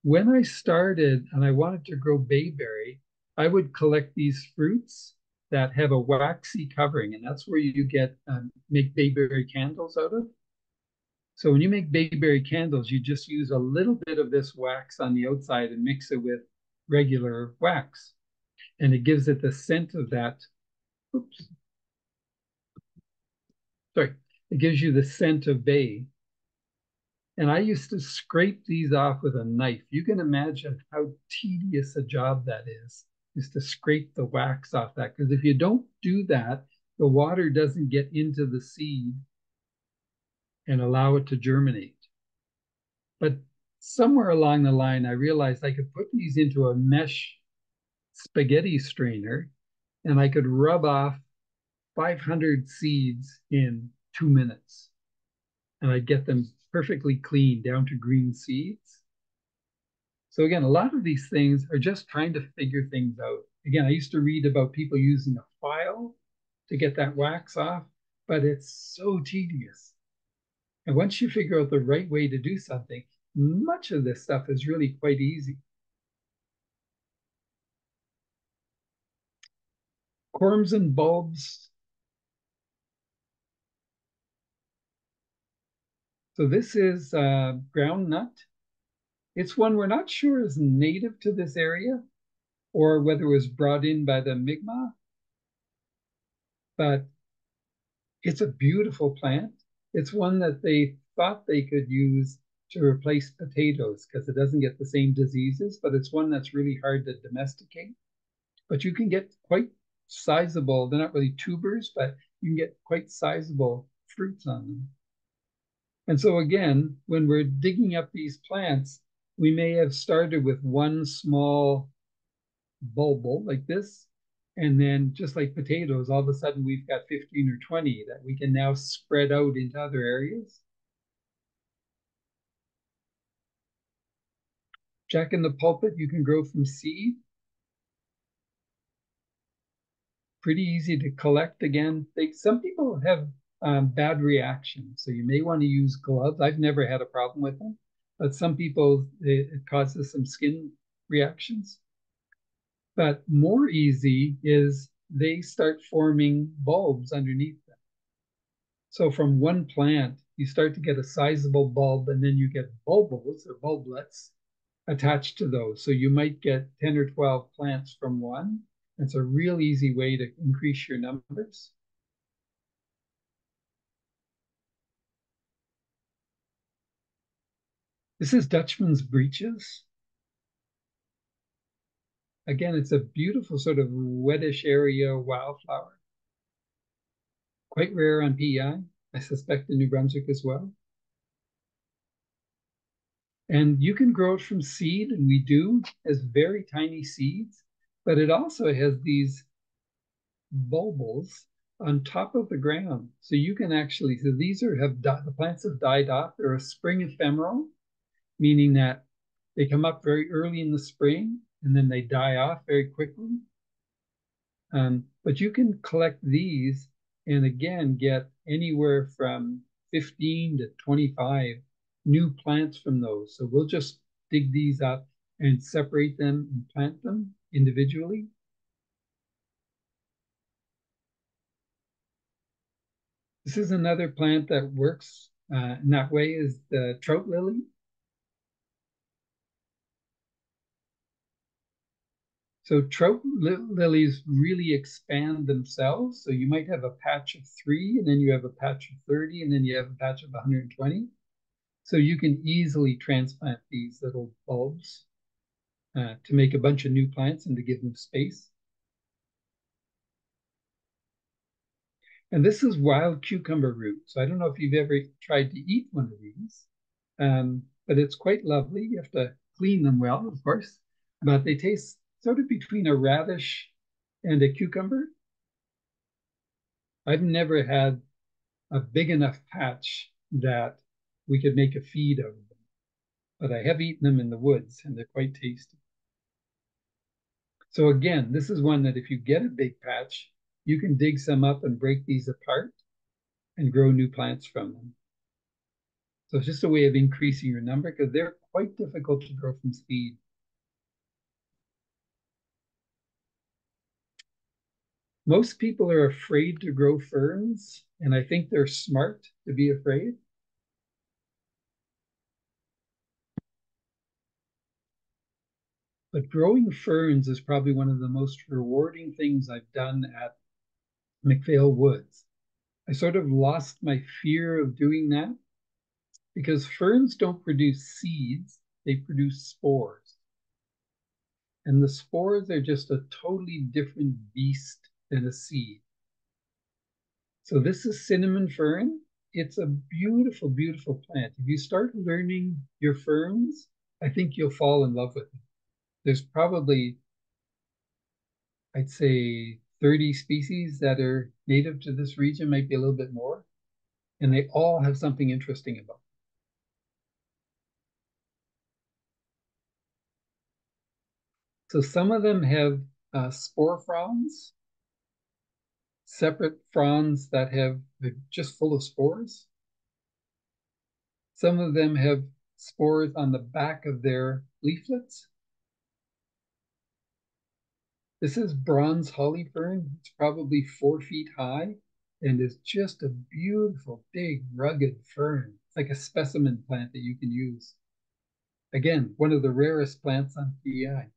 When I started and I wanted to grow bayberry, I would collect these fruits that have a waxy covering, and that's where you get make bayberry candles out of. So when you make bayberry candles, you just use a little bit of this wax on the outside and mix it with regular wax, and it gives it the scent of that. Oops, sorry, it gives you the scent of bay. And I used to scrape these off with a knife. You can imagine how tedious a job that is to scrape the wax off that. Because if you don't do that, the water doesn't get into the seed and allow it to germinate. But somewhere along the line, I realized I could put these into a mesh spaghetti strainer and I could rub off 500 seeds in 2 minutes. And I'd get them perfectly clean down to green seeds. So again, a lot of these things are just trying to figure things out. Again, I used to read about people using a file to get that wax off, but it's so tedious. And once you figure out the right way to do something, much of this stuff is really quite easy. Corms and bulbs. So this is ground nut. It's one we're not sure is native to this area or whether it was brought in by the Mi'kmaq, but it's a beautiful plant. It's one that they thought they could use to replace potatoes because it doesn't get the same diseases, but it's one that's really hard to domesticate. But you can get quite sizable, they're not really tubers, but you can get quite sizable fruits on them. And so again, when we're digging up these plants, we may have started with one small bulb like this. And then just like potatoes, all of a sudden we've got 15 or 20 that we can now spread out into other areas. Jack in the pulpit, you can grow from seed. Pretty easy to collect again. Some people have bad reactions, so you may want to use gloves. I've never had a problem with them, but some people, it causes some skin reactions. But more easy is they start forming bulbs underneath them. So from one plant, you start to get a sizable bulb, and then you get bulbils or bulblets attached to those. So you might get 10 or 12 plants from one. It's a real easy way to increase your numbers. This is Dutchman's breeches. Again, it's a beautiful sort of wettish area wildflower. Quite rare on PEI. I suspect in New Brunswick as well. And you can grow it from seed, and we do, as very tiny seeds, but it also has these bulbils on top of the ground. So you can actually, so these are the plants have died off. They're a spring ephemeral, meaning that they come up very early in the spring and then they die off very quickly. But you can collect these and again get anywhere from 15 to 25 new plants from those. So we'll just dig these up and separate them and plant them individually. This is another plant that works in that way is the trout lily. So trout lilies really expand themselves. So you might have a patch of 3, and then you have a patch of 30, and then you have a patch of 120. So you can easily transplant these little bulbs to make a bunch of new plants and to give them space. And this is wild cucumber root. So I don't know if you've ever tried to eat one of these, but it's quite lovely. You have to clean them well, of course, but they taste sort of between a radish and a cucumber. I've never had a big enough patch that we could make a feed out of them, but I have eaten them in the woods and they're quite tasty. So again, this is one that if you get a big patch, you can dig some up and break these apart and grow new plants from them. So it's just a way of increasing your number because they're quite difficult to grow from seed. Most people are afraid to grow ferns, and I think they're smart to be afraid. But growing ferns is probably one of the most rewarding things I've done at Macphail Woods. I sort of lost my fear of doing that because ferns don't produce seeds, they produce spores. And the spores are just a totally different beast than a seed. So this is cinnamon fern. It's a beautiful, beautiful plant. If you start learning your ferns, I think you'll fall in love with it. There's probably, I'd say, 30 species that are native to this region, might be a little bit more, and they all have something interesting about them. So some of them have spore fronds, separate fronds that have just full of spores. Some of them have spores on the back of their leaflets. This is bronze holly fern. It's probably 4 feet high and is just a beautiful, big, rugged fern. It's like a specimen plant that you can use. Again, one of the rarest plants on PEI.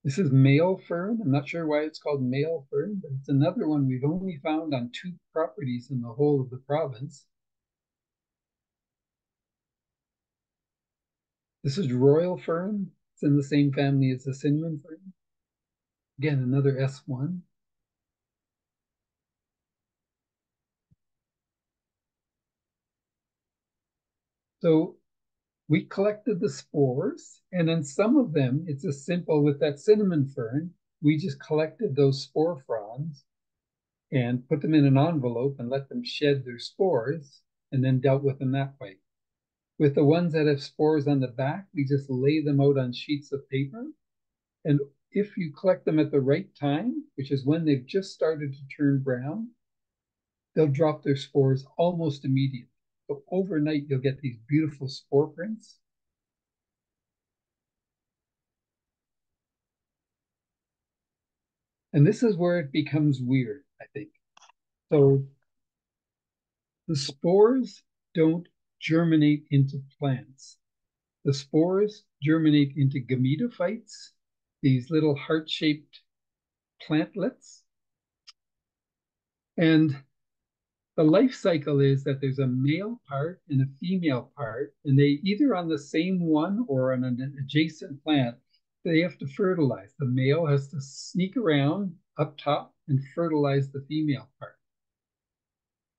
This is male fern. I'm not sure why it's called male fern, but it's another one we've only found on 2 properties in the whole of the province. This is royal fern. It's in the same family as the cinnamon fern. Again, another S1. So We collected the spores, and on some of them, it's as simple with that cinnamon fern. We just collected those spore fronds and put them in an envelope and let them shed their spores and then dealt with them that way. With the ones that have spores on the back, we just lay them out on sheets of paper. And if you collect them at the right time, which is when they've just started to turn brown, they'll drop their spores almost immediately. So overnight, you'll get these beautiful spore prints. And this is where it becomes weird, I think. So the spores don't germinate into plants. The spores germinate into gametophytes, these little heart-shaped plantlets. And the life cycle is that there's a male part and a female part, and they either on the same one or on an adjacent plant, they have to fertilize. The male has to sneak around up top and fertilize the female part.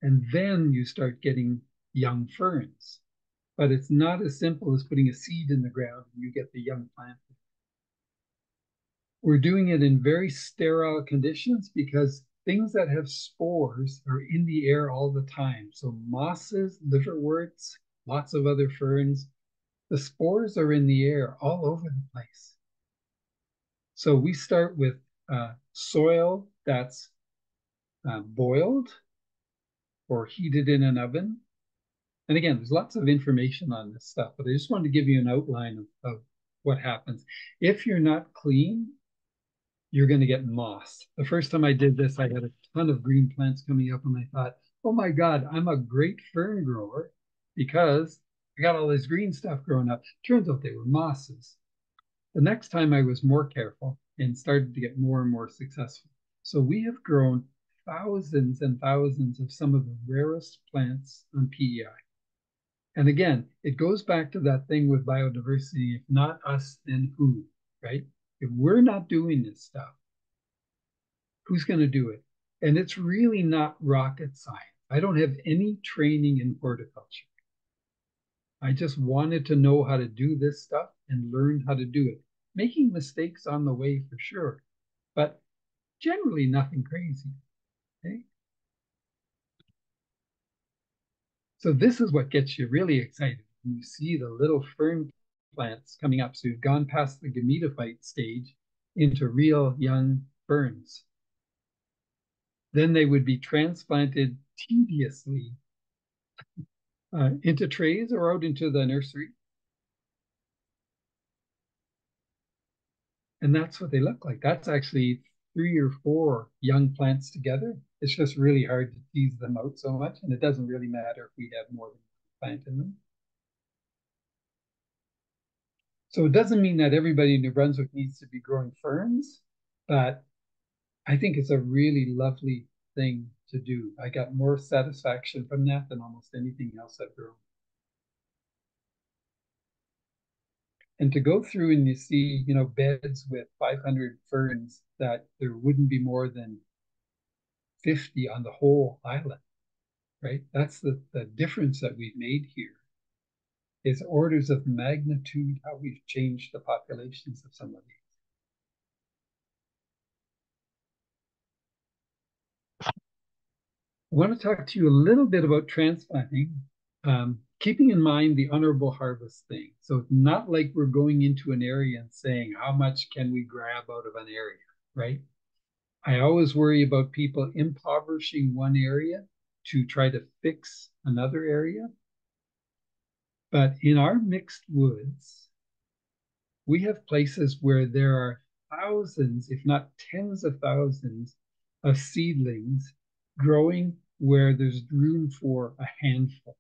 And then you start getting young ferns. But it's not as simple as putting a seed in the ground and you get the young plant. We're doing it in very sterile conditions because things that have spores are in the air all the time. So mosses, liverworts, lots of other ferns, the spores are in the air all over the place. So we start with soil that's boiled or heated in an oven. And again, there's lots of information on this stuff, but I just wanted to give you an outline of what happens. If you're not clean, you're going to get moss. The first time I did this, I had a ton of green plants coming up, and I thought, oh my God, I'm a great fern grower because I got all this green stuff growing up. Turns out they were mosses. The next time I was more careful and started to get more and more successful. So we have grown thousands and thousands of some of the rarest plants on PEI. And again, it goes back to that thing with biodiversity. If not us, then who, right? If we're not doing this stuff, who's going to do it? And it's really not rocket science. I don't have any training in horticulture. I just wanted to know how to do this stuff and learn how to do it. Making mistakes on the way for sure, but generally nothing crazy. Okay? So this is what gets you really excited when you see the little fern plants coming up. So you've gone past the gametophyte stage into real young ferns. Then they would be transplanted tediously into trays or out into the nursery. And that's what they look like. That's actually 3 or 4 young plants together. It's just really hard to tease them out so much. And it doesn't really matter if we have more than one plant in them. So it doesn't mean that everybody in New Brunswick needs to be growing ferns, but I think it's a really lovely thing to do. I got more satisfaction from that than almost anything else I've grown. And to go through and you see, beds with 500 ferns that there wouldn't be more than 50 on the whole island, right? That's the difference that we've made here. Is orders of magnitude how we've changed the populations of some of these. I want to talk to you a little bit about transplanting, keeping in mind the honorable harvest thing. So it's not like we're going into an area and saying, how much can we grab out of an area, right? I always worry about people impoverishing one area to try to fix another area. But in our mixed woods, we have places where there are thousands, if not tens of thousands, of seedlings growing where there's room for a handful.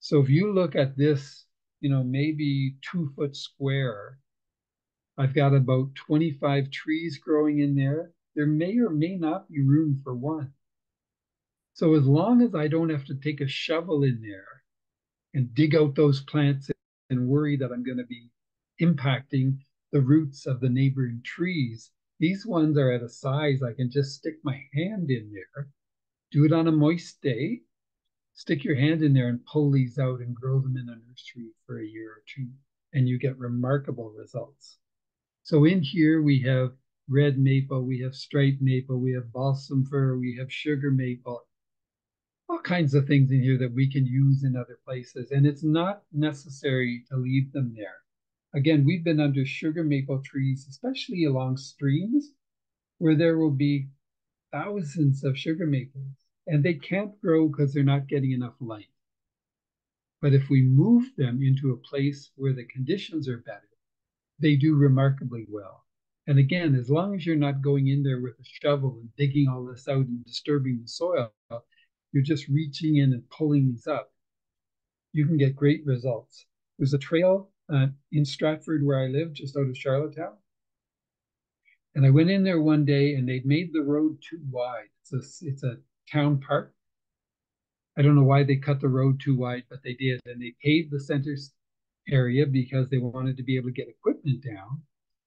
So if you look at this, maybe 2-foot square, I've got about 25 trees growing in there. There may or may not be room for one. So as long as I don't have to take a shovel in there and dig out those plants and worry that I'm going to be impacting the roots of the neighboring trees, these ones are at a size I can just stick my hand in there, do it on a moist day, Stick your hand in there and pull these out and grow them in a nursery for a year or two, and you get remarkable results. So in here we have red maple, we have striped maple, we have balsam fir, we have sugar maple, all kinds of things in here that we can use in other places. And it's not necessary to leave them there. Again, we've been under sugar maple trees, especially along streams, where there will be thousands of sugar maples, and they can't grow because they're not getting enough light. But if we move them into a place where the conditions are better, they do remarkably well. And again, as long as you're not going in there with a shovel and digging all this out and disturbing the soil, you're just reaching in and pulling these up, you can get great results. There's a trail in Stratford where I live, just out of Charlottetown. And I went in there one day and they'd made the road too wide. It's a town park. I don't know why they cut the road too wide, but they did. And they paved the center area because they wanted to be able to get equipment down.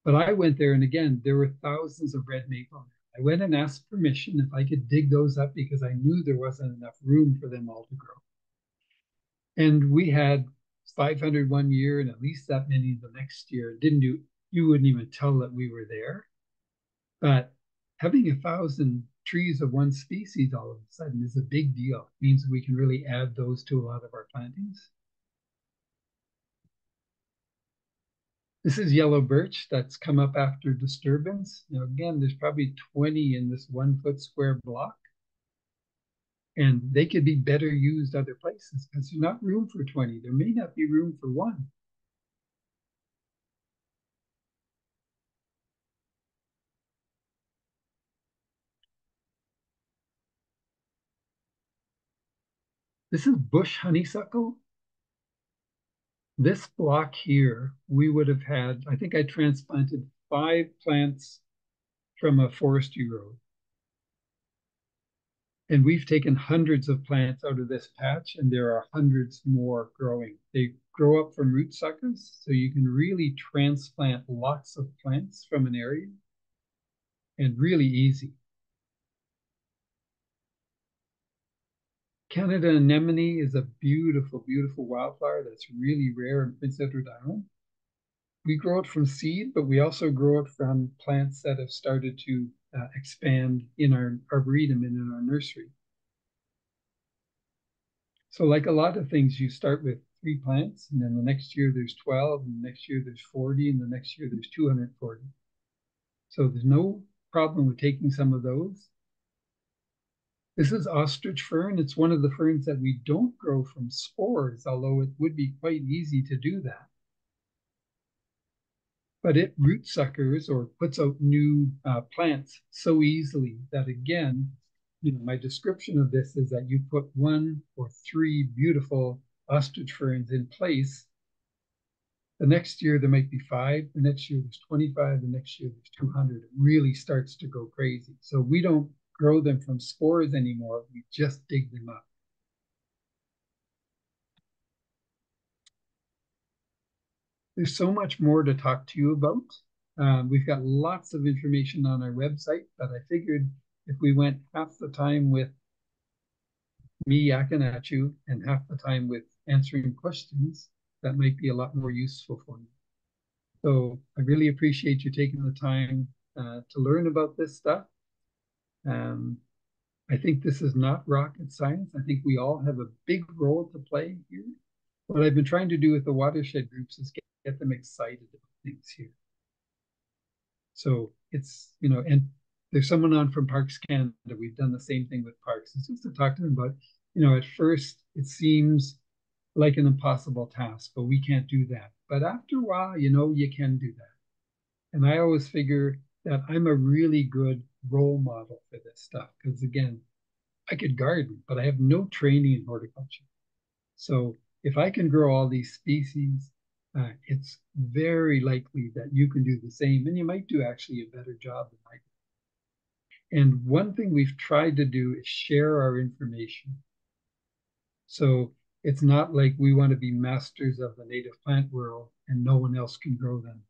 But I went there, and again, there were thousands of red maple. I went and asked permission if I could dig those up because I knew there wasn't enough room for them all to grow. And we had 500 one year and at least that many the next year. You wouldn't even tell that we were there. But having 1,000 trees of one species all of a sudden is a big deal. It means we can really add those to a lot of our plantings. This is yellow birch that's come up after disturbance. Now, again, there's probably 20 in this 1 foot square block. And they could be better used other places because there's not room for 20. There may not be room for one. This is bush honeysuckle. This block here, we would have had, I think I transplanted 5 plants from a forestry road. And we've taken hundreds of plants out of this patch, and there are hundreds more growing. They grow up from root suckers, so you can really transplant lots of plants from an area, and really easy. Canada anemone is a beautiful, beautiful wildflower that's really rare in Prince Edward Island. We grow it from seed, but we also grow it from plants that have started to expand in our arboretum and in our nursery. So like a lot of things, you start with 3 plants, and then the next year there's 12, and the next year there's 40, and the next year there's 240. So there's no problem with taking some of those. This is ostrich fern. It's one of the ferns that we don't grow from spores, although it would be quite easy to do that. But it root suckers or puts out new plants so easily that, again, my description of this is that you put 1 or 3 beautiful ostrich ferns in place. The next year there might be 5, the next year there's 25, the next year there's 200. It really starts to go crazy. So we don't grow them from spores anymore. We just dig them up. There's so much more to talk to you about. We've got lots of information on our website, but I figured if we went half the time with me yakking at you and half the time with answering questions, that might be a lot more useful for you. So I really appreciate you taking the time to learn about this stuff. I think this is not rocket science. I think we all have a big role to play here. What I've been trying to do with the watershed groups is get them excited about things here. So it's, and there's someone on from Parks Canada. We've done the same thing with parks. It's just to talk to them about, at first it seems like an impossible task, but we can't do that. But after a while, you can do that. And I always figure that I'm a really good role model for this stuff because, again, I could garden, but I have no training in horticulture. So if I can grow all these species, it's very likely that you can do the same, and you might do actually a better job than I do. And one thing we've tried to do is share our information. So it's not like we want to be masters of the native plant world and no one else can grow them.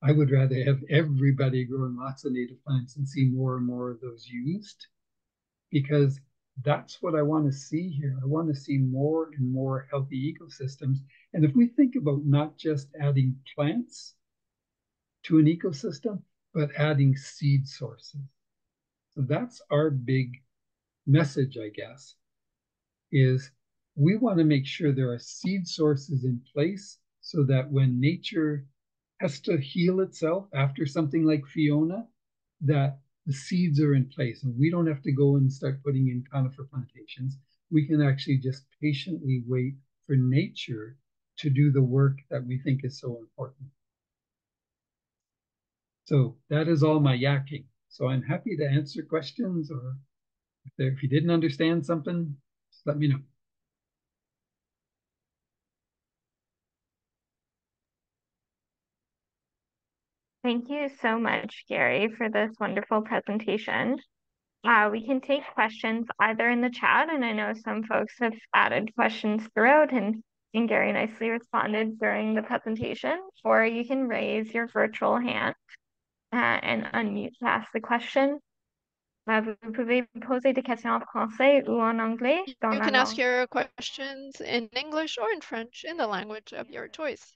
I would rather have everybody growing lots of native plants and see more and more of those used, because that's what I want to see here. I want to see more and more healthy ecosystems. And if we think about not just adding plants to an ecosystem, but adding seed sources. So that's our big message, I guess, is we want to make sure there are seed sources in place so that when nature has to heal itself after something like Fiona, that the seeds are in place and we don't have to go and start putting in conifer plantations. We can actually just patiently wait for nature to do the work that we think is so important. So that is all my yakking. So I'm happy to answer questions, or if you didn't understand something, just let me know. Thank you so much, Gary, for this wonderful presentation. We can take questions either in the chat, and I know some folks have added questions throughout, and Gary nicely responded during the presentation, or you can raise your virtual hand and unmute to ask the question. Vous pouvez poser des questions en français ou en anglais dans You la can ask langue. your questions in English or in French, in the language of your choice.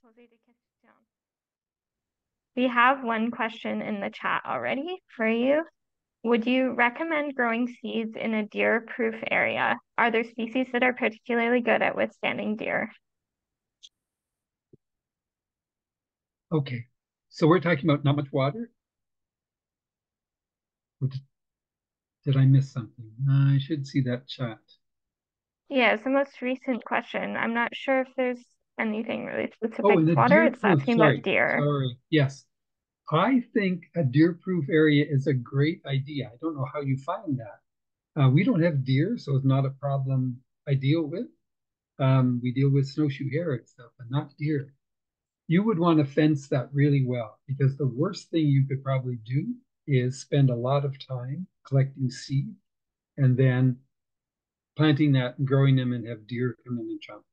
We have one question in the chat already for you. Would you recommend growing seeds in a deer-proof area? Are there species that are particularly good at withstanding deer? Okay, so we're talking about not much water? Or did I miss something? I should see that chat. Yeah, it's the most recent question. I'm not sure if there's anything really specific Oh, and to the water. It's deer-proof, asking about deer. sorry. Yes, I think a deer-proof area is a great idea. I don't know how you find that. We don't have deer, so it's not a problem I deal with. We deal with snowshoe hare and stuff, but not deer. You would want to fence that really well, because the worst thing you could probably do is spend a lot of time collecting seed and then planting that and growing them and have deer come in and chomp.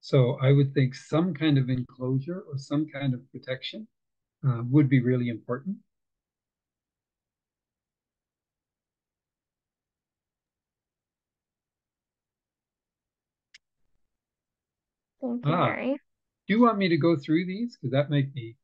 So I would think some kind of enclosure or some kind of protection would be really important. Thank you, Gary. Do you want me to go through these? Because that might be.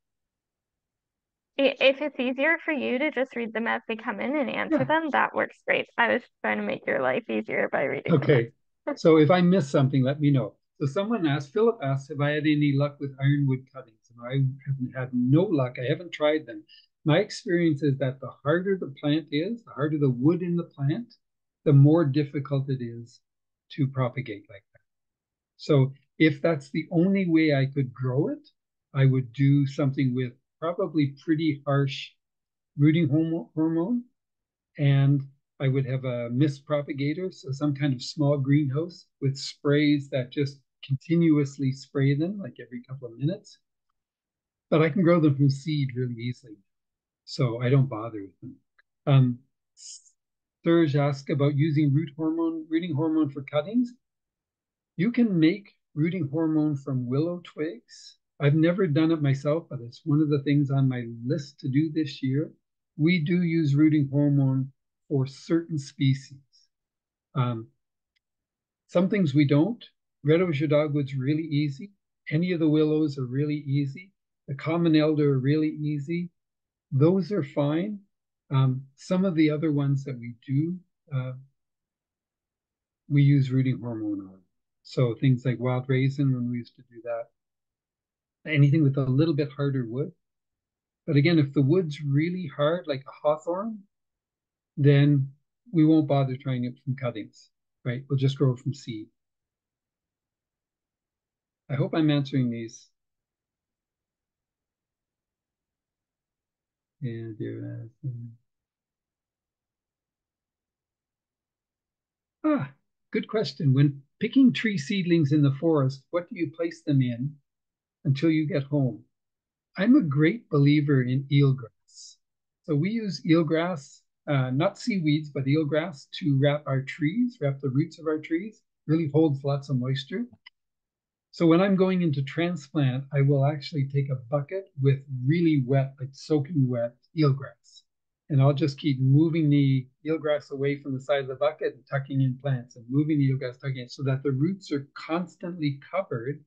If it's easier for you to just read them as they come in and answer them, that works great. I was trying to make your life easier by reading them. Okay. So if I miss something, let me know. So someone asked, Philip asked, have I had any luck with ironwood cuttings? And I haven't had no luck. I haven't tried them. My experience is that the harder the plant is, the harder the wood in the plant, the more difficult it is to propagate like that. So if that's the only way I could grow it, I would do something with probably pretty harsh rooting hormone, and I would have a mist propagator, so some kind of small greenhouse with sprays that just continuously spray them like every couple of minutes. But I can grow them from seed really easily, so I don't bother with them. Serge asked about using rooting hormone for cuttings. You can make rooting hormone from willow twigs. I've never done it myself, but it's one of the things on my list to do this year. We do use rooting hormone for certain species. Some things we don't. Red osier dogwood's really easy. Any of the willows are really easy. The common elder are really easy. Those are fine. Some of the other ones that we do, we use rooting hormone on. So things like wild raisin, when we used to do that. Anything with a little bit harder wood. But again, if the wood's really hard, like a hawthorn, then we won't bother trying it from cuttings, right? We'll just grow it from seed. I hope I'm answering these. And good question. When picking tree seedlings in the forest, what do you place them in until you get home? I'm a great believer in eelgrass. So we use eelgrass, not seaweeds, but eelgrass to wrap our trees, wrap the roots of our trees. Really holds lots of moisture. So when I'm going into transplant, I will actually take a bucket with really wet, like soaking wet eelgrass. And I'll just keep moving the eelgrass away from the side of the bucket and tucking in plants and moving the eelgrass, tucking in so that the roots are constantly covered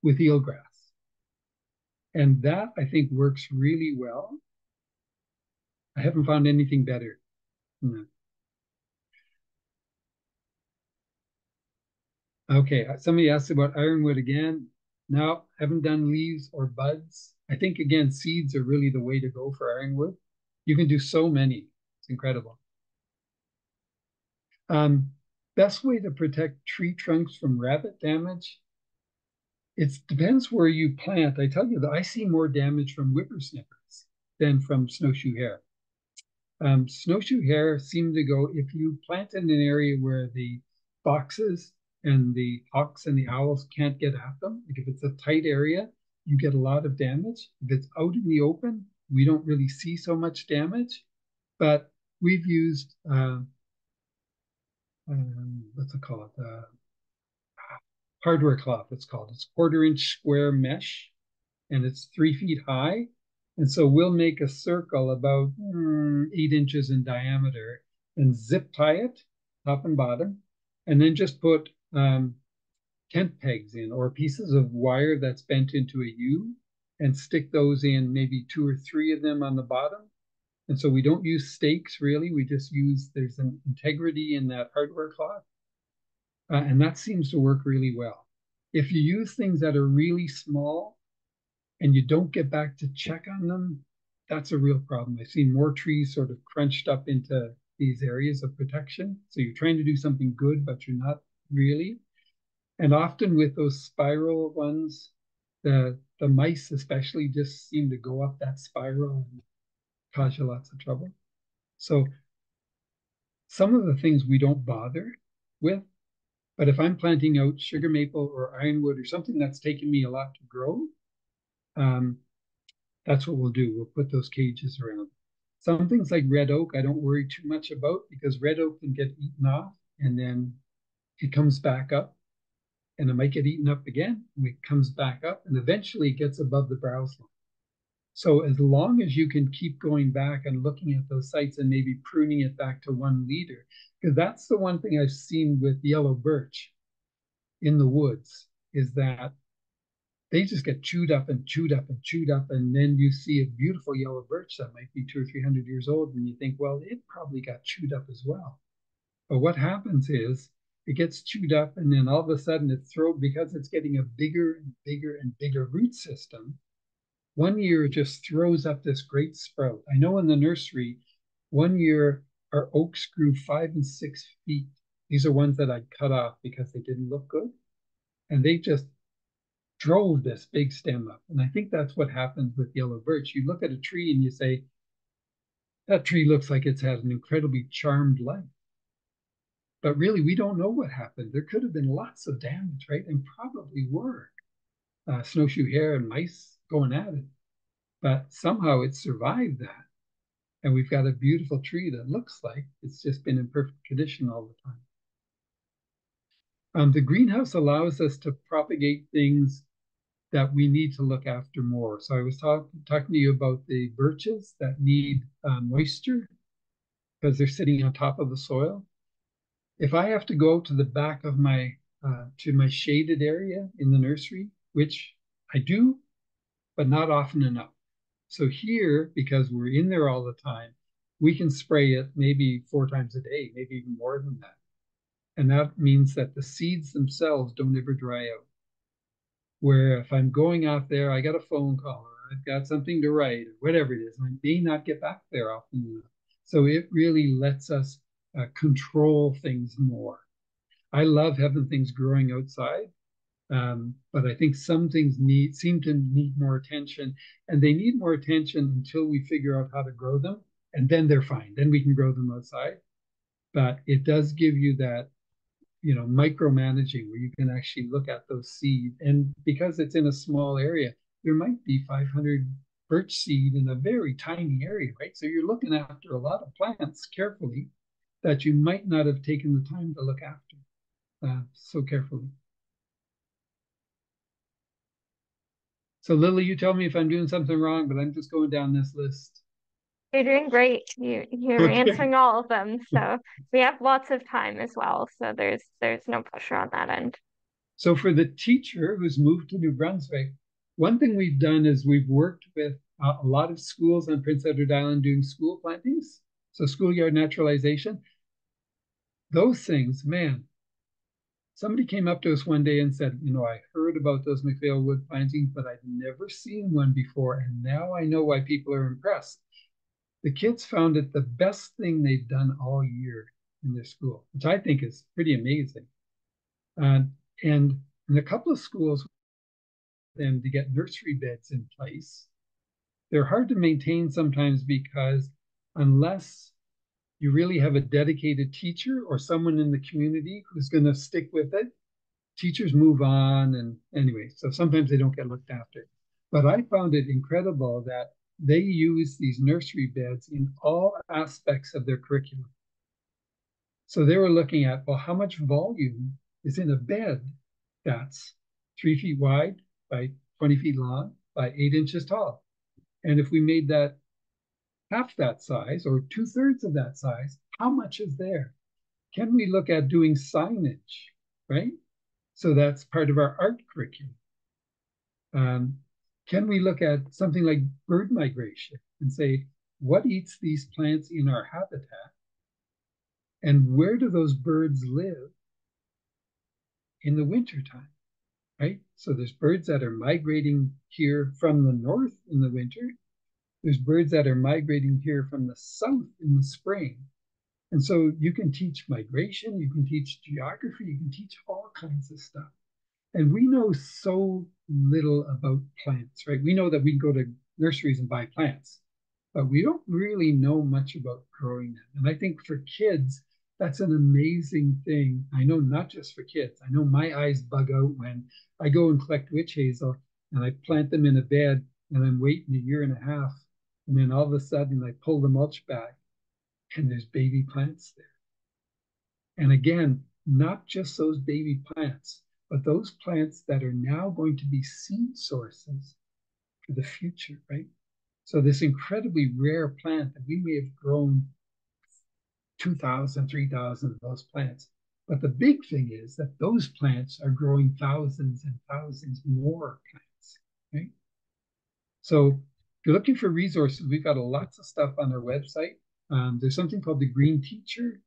with eelgrass. And that, I think, works really well. I haven't found anything better than that. Okay, somebody asked about ironwood again. No, haven't done leaves or buds. I think, again, seeds are really the way to go for ironwood. You can do so many. It's incredible. Best way to protect tree trunks from rabbit damage? It depends where you plant. I tell you that I see more damage from whippersnippers than from snowshoe hare. Snowshoe hare seem to go, if you plant in an area where the foxes and the hawks and the owls can't get at them, like if it's a tight area, you get a lot of damage. If it's out in the open, we don't really see so much damage. But we've used, what's it called? Hardware cloth, it's called. It's 1/4-inch square mesh and it's 3 feet high. And so we'll make a circle about 8 inches in diameter and zip tie it top and bottom, and then just put tent pegs in or pieces of wire that's bent into a U and stick those in, maybe 2 or 3 of them on the bottom. And so we don't use stakes really. We just use, there's an integrity in that hardware cloth. And that seems to work really well. If you use things that are really small, and you don't get back to check on them, that's a real problem. I've seen more trees sort of crunched up into these areas of protection. So you're trying to do something good, but you're not really. And often with those spiral ones, the mice especially just seem to go up that spiral and cause you lots of trouble. So some of the things we don't bother with, but if I'm planting out sugar maple or ironwood or something that's taken me a lot to grow, that's what we'll do. We'll put those cages around. Some things like red oak, I don't worry too much about because red oak can get eaten off and then it comes back up and it might get eaten up again. And it comes back up and eventually it gets above the browse line. So as long as you can keep going back and looking at those sites and maybe pruning it back to 1 liter, because that's the one thing I've seen with yellow birch in the woods is that they just get chewed up and chewed up and chewed up. And then you see a beautiful yellow birch that might be 200 or 300 years old. And you think, well, it probably got chewed up as well. But what happens is it gets chewed up and then all of a sudden it's thrown because it's getting a bigger and bigger and bigger root system. 1 year it just throws up this great sprout. I know in the nursery, 1 year our oaks grew 5 and 6 feet. These are ones that I'd cut off because they didn't look good. And they just drove this big stem up. And I think that's what happens with yellow birch. You look at a tree and you say, that tree looks like it's had an incredibly charmed life. But really, we don't know what happened. There could have been lots of damage, right? And probably were snowshoe hare and mice going at it. But somehow it survived that. And we've got a beautiful tree that looks like it's just been in perfect condition all the time. The greenhouse allows us to propagate things that we need to look after more. So I was talking to you about the birches that need moisture because they're sitting on top of the soil. If I have to go to the back of my to my shaded area in the nursery, which I do, but not often enough. So here, because we're in there all the time, we can spray it maybe 4 times a day, maybe even more than that. And that means that the seeds themselves don't ever dry out. Where if I'm going out there, I got a phone call or I've got something to write or whatever it is, and I may not get back there often enough. So it really lets us control things more. I love having things growing outside, but I think some things seem to need more attention, and they need more attention until we figure out how to grow them, and then they're fine. Then we can grow them outside. But it does give you that micromanaging where you can actually look at those seeds. And because it's in a small area, there might be 500 birch seed in a very tiny area, right? So you're looking after a lot of plants carefully that you might not have taken the time to look after so carefully. So Lily, you tell me if I'm doing something wrong, but I'm just going down this list. You're doing great. You're Okay. answering all of them. So we have lots of time as well. So there's no pressure on that end. So for the teacher who's moved to New Brunswick, one thing we've done is we've worked with a lot of schools on Prince Edward Island doing school plantings, so schoolyard naturalization. Those things, man, somebody came up to us one day and said, I heard about those Macphail Wood plantings, but I'd never seen one before. And now I know why people are impressed. The kids found it the best thing they've done all year in their school, which I think is pretty amazing. And in a couple of schools, them to get nursery beds in place. They're hard to maintain sometimes because unless you really have a dedicated teacher or someone in the community who's going to stick with it, teachers move on. And anyway, so sometimes they don't get looked after. But I found it incredible that they use these nursery beds in all aspects of their curriculum. So they were looking at, well, how much volume is in a bed that's 3 feet wide by 20 feet long by 8 inches tall? And if we made that half that size or 2/3 of that size, how much is there? Can we look at doing signage, right? So that's part of our art curriculum. Can we look at something like bird migration and say, what eats these plants in our habitat? And where do those birds live in the wintertime, right? So there's birds that are migrating here from the north in the winter. There's birds that are migrating here from the south in the spring. And so you can teach migration, you can teach geography, you can teach all kinds of stuff. And we know so little about plants, right? We know that we can go to nurseries and buy plants, but we don't really know much about growing them. And I think for kids, that's an amazing thing. I know not just for kids. I know my eyes bug out when I go and collect witch hazel and I plant them in a bed and I'm waiting a year and a half. And then all of a sudden I pull the mulch back and there's baby plants there. And again, not just those baby plants, but those plants that are now going to be seed sources for the future, right? So this incredibly rare plant that we may have grown 2,000, 3,000 of those plants. But the big thing is that those plants are growing thousands and thousands more plants, right? So if you're looking for resources, we've got lots of stuff on our website. There's something called the Green Teacher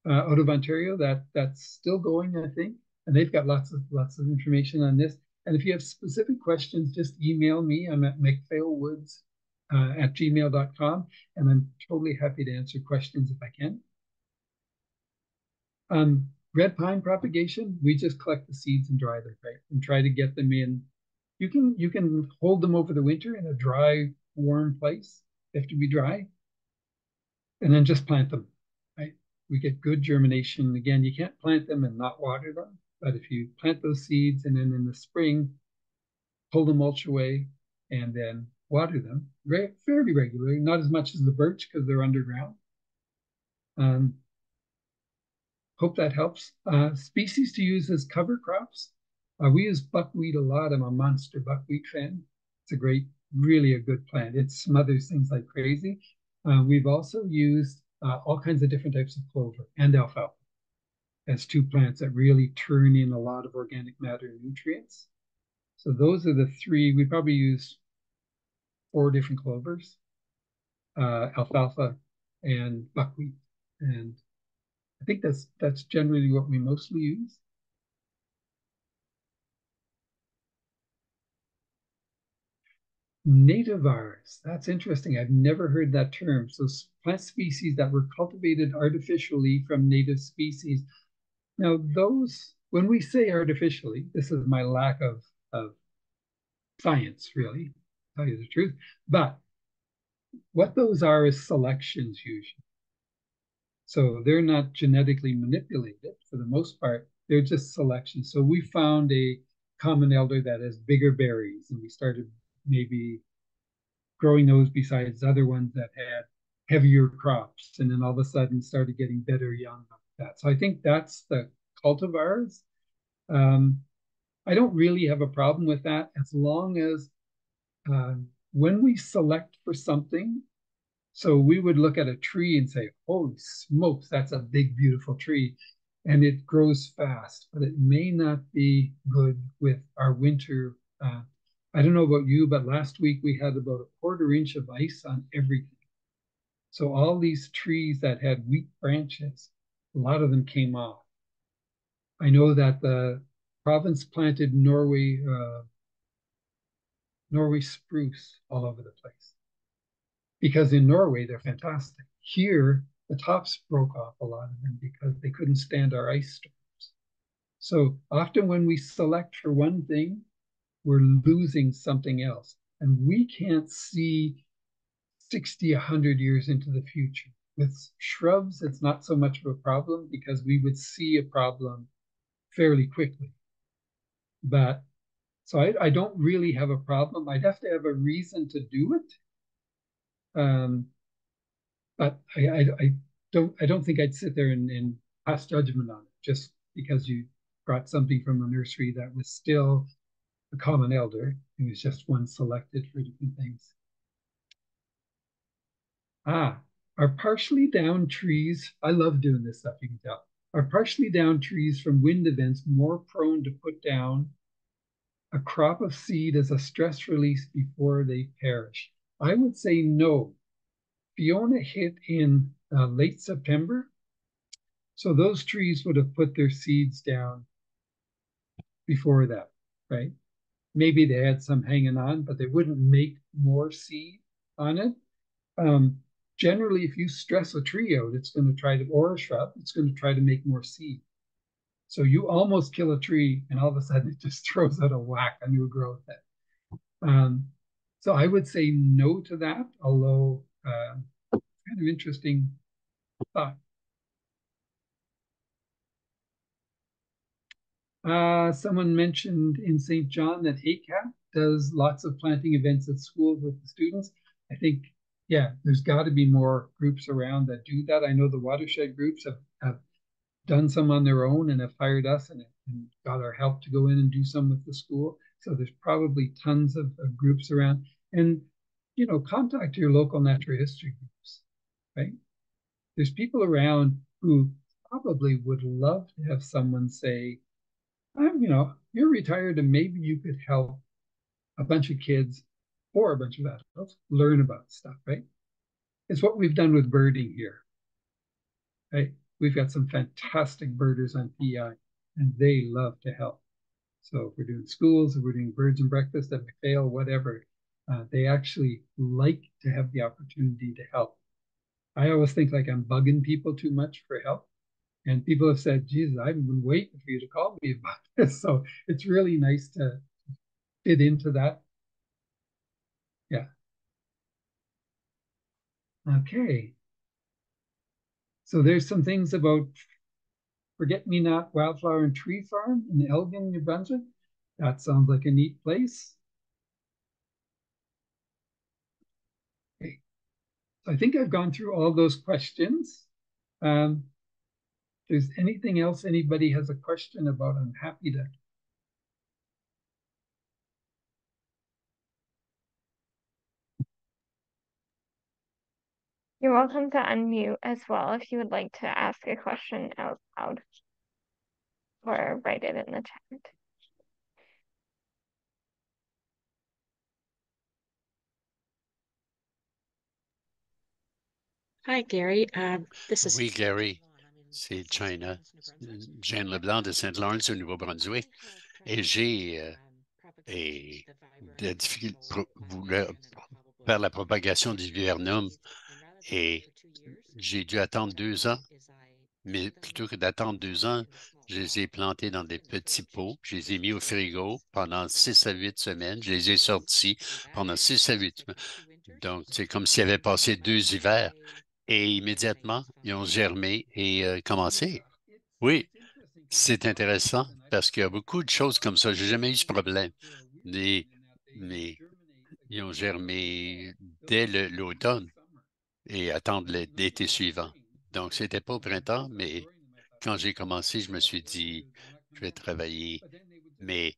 out of Ontario that's still going, I think, and they've got lots of information on this. And if you have specific questions, just email me. I'm at macphailwoods at gmail.com, and I'm totally happy to answer questions if I can. Red pine propagation, we just collect the seeds and dry them, right? And try to get them in. You can hold them over the winter in a dry, warm place. They have to be dry. And then just plant them, right? We get good germination. Again, you can't plant them and not water them. But if you plant those seeds and then in the spring, pull the mulch away and then water them fairly regularly, not as much as the birch because they're underground. Hope that helps. Species to use as cover crops. We use buckwheat a lot. I'm a monster buckwheat fan. It's really a good plant. It smothers things like crazy. We've also used all kinds of different types of clover and alfalfa as two plants that really turn in a lot of organic matter and nutrients. So those are the three. We probably use 4 different clovers, alfalfa and buckwheat. And I think that's generally what we mostly use. Nativars, that's interesting. I've never heard that term. So plant species that were cultivated artificially from native species. Now those, when we say artificially, this is my lack of science, really, to tell you the truth. But what those are is selections usually. So they're not genetically manipulated for the most part. They're just selections. So we found a common elder that has bigger berries, and we started maybe growing those besides other ones that had heavier crops, and then all of a sudden started getting better young like that. So I think that's the cultivars. I don't really have a problem with that as long as when we select for something, So we would look at a tree and say, holy smokes, that's a big, beautiful tree. And it grows fast, but it may not be good with our winter. I don't know about you, but last week we had about a quarter inch of ice on everything. So all these trees that had weak branches, a lot of them came off. I know that the province planted Norway spruce all over the place because in Norway they're fantastic. Here, the tops broke off a lot of them because they couldn't stand our ice storms. So often when we select for one thing, we're losing something else. And we can't see 60, 100 years into the future. With shrubs, it's not so much of a problem because we would see a problem fairly quickly. But so I don't really have a problem. I'd have to have a reason to do it. But I don't think I'd sit there and pass judgment on it just because you brought something from the nursery that was still a common elder. It was just one selected for different things. Are partially down trees, I love doing this stuff, you can tell. Are partially down trees from wind events more prone to put down a crop of seed as a stress release before they perish? I would say no. Fiona hit in late September. So those trees would have put their seeds down before that, right? Maybe they had some hanging on, but they wouldn't make more seed on it. Generally, if you stress a tree out, it's going to try to, or a shrub, it's going to try to make more seed. So you almost kill a tree and all of a sudden it just throws out a whack, a new growth. So I would say no to that, although kind of interesting thought. Someone mentioned in St. John that ACAP does lots of planting events at schools with the students. I think, yeah, there's got to be more groups around that do that. I know the watershed groups have done some on their own and have hired us and got our help to go in and do some with the school. So there's probably tons of groups around. And, you know, contact your local natural history groups, right? There's people around who probably would love to have someone say, you know, you're retired and maybe you could help a bunch of kids or a bunch of adults learn about stuff, right? It's what we've done with birding here, right? We've got some fantastic birders on PI and they love to help. So if we're doing schools, if we're doing birds and breakfast at Macphail, whatever, they actually like to have the opportunity to help. I always think like I'm bugging people too much for help. And people have said, Jesus, I've been waiting for you to call me about this. So it's really nice to fit into that. Yeah. Okay. So there's some things about Forget-Me-Not Wildflower and Tree Farm in Elgin, New Brunswick. That sounds like a neat place. Okay. So I think I've gone through all those questions. If there's anything else anybody has a question about, I'm happy to. You're welcome to unmute as well if you would like to ask a question out loud or write it in the chat. Hi, Gary. This is Oui, Gary, c'est China. Jeanne Leblanc de Saint-Lawrence au Nouveau-Brunswick. Et j'ai voulu faire la propagation du viburnum et j'ai dû attendre 2 ans. Mais plutôt que d'attendre 2 ans, je les ai plantés dans des petits pots. Je les ai mis au frigo pendant 6 à 8 semaines. Je les ai sortis pendant 6 à 8 semaines. Donc, c'est comme s'ils avaient passé 2 hivers. Et immédiatement, ils ont germé et commencé. Oui, c'est intéressant parce qu'il y a beaucoup de choses comme ça. J'ai jamais eu ce problème. Mais ils ont germé dès l'automne et attendre l'été suivant. Donc, c'était pas au printemps, mais quand j'ai commencé, je me suis dit, je vais travailler, mais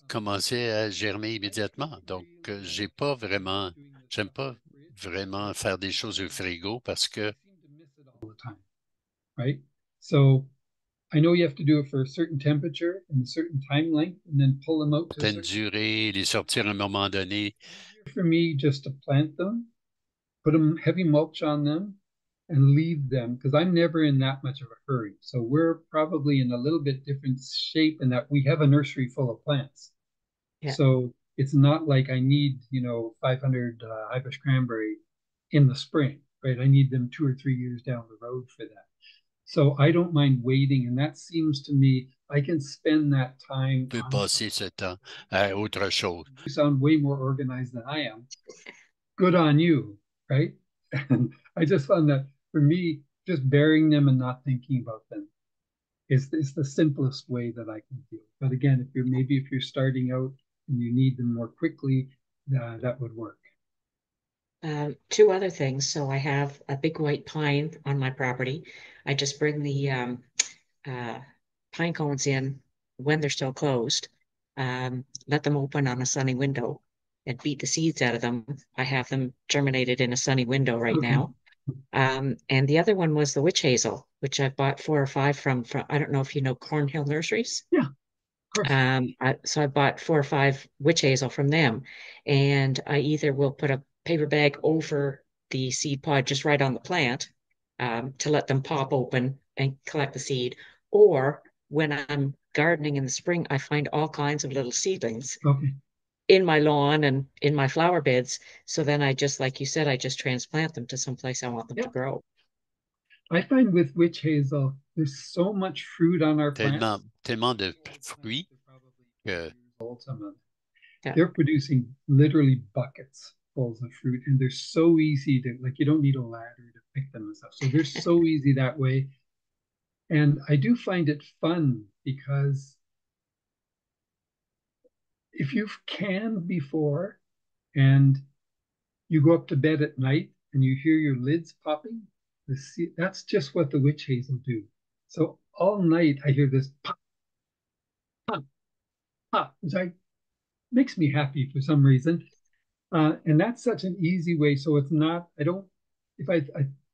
commencer à germer immédiatement. Donc, j'ai pas vraiment, j'aime pas vraiment faire des choses au frigo parce que all the time, right? So I know you have to do it for a certain temperature and a certain time length and then pull them out to a certaines certain durées, les sortir à un moment donné. for me just to plant them, put them heavy mulch on them and leave them because I'm never in that much of a hurry. So we're probably in a little bit different shape in that we have a nursery full of plants. Yeah. So it's not like I need, 500 Irish cranberry in the spring, right? I need them 2 or 3 years down the road for that. So I don't mind waiting. And that seems to me, I can spend that time. On peut passer ce temps à autre chose. You sound way more organized than I am. Good on you, right? And I just found that for me, just burying them and not thinking about them is the simplest way that I can feel. But again, if you're starting out and you need them more quickly, that would work. Two other things. So I have a big white pine on my property. I just bring the pine cones in when they're still closed, let them open on a sunny window and beat the seeds out of them. I have them germinated in a sunny window right now. And the other one was the witch hazel, which I bought 4 or 5 from I don't know if you know Cornhill Nurseries. Yeah, of course. So I bought 4 or 5 witch hazel from them, and I either will put a paper bag over the seed pod just right on the plant to let them pop open and collect the seed, or when I'm gardening in the spring, I find all kinds of little seedlings Okay. in my lawn and in my flower beds. So then I just, like you said, I just transplant them to someplace I want them to grow. I find with witch hazel, there's so much fruit on our plants. Tellement de fruits que they're producing literally buckets full of fruit, and they're so easy to, like, you don't need a ladder to pick them and stuff. So they're so easy that way. And I do find it fun because if you've canned before and you go up to bed at night and you hear your lids popping, that's just what the witch hazel do. So all night I hear this pop, pop, pop, which makes me happy for some reason. And that's such an easy way. So it's not, if I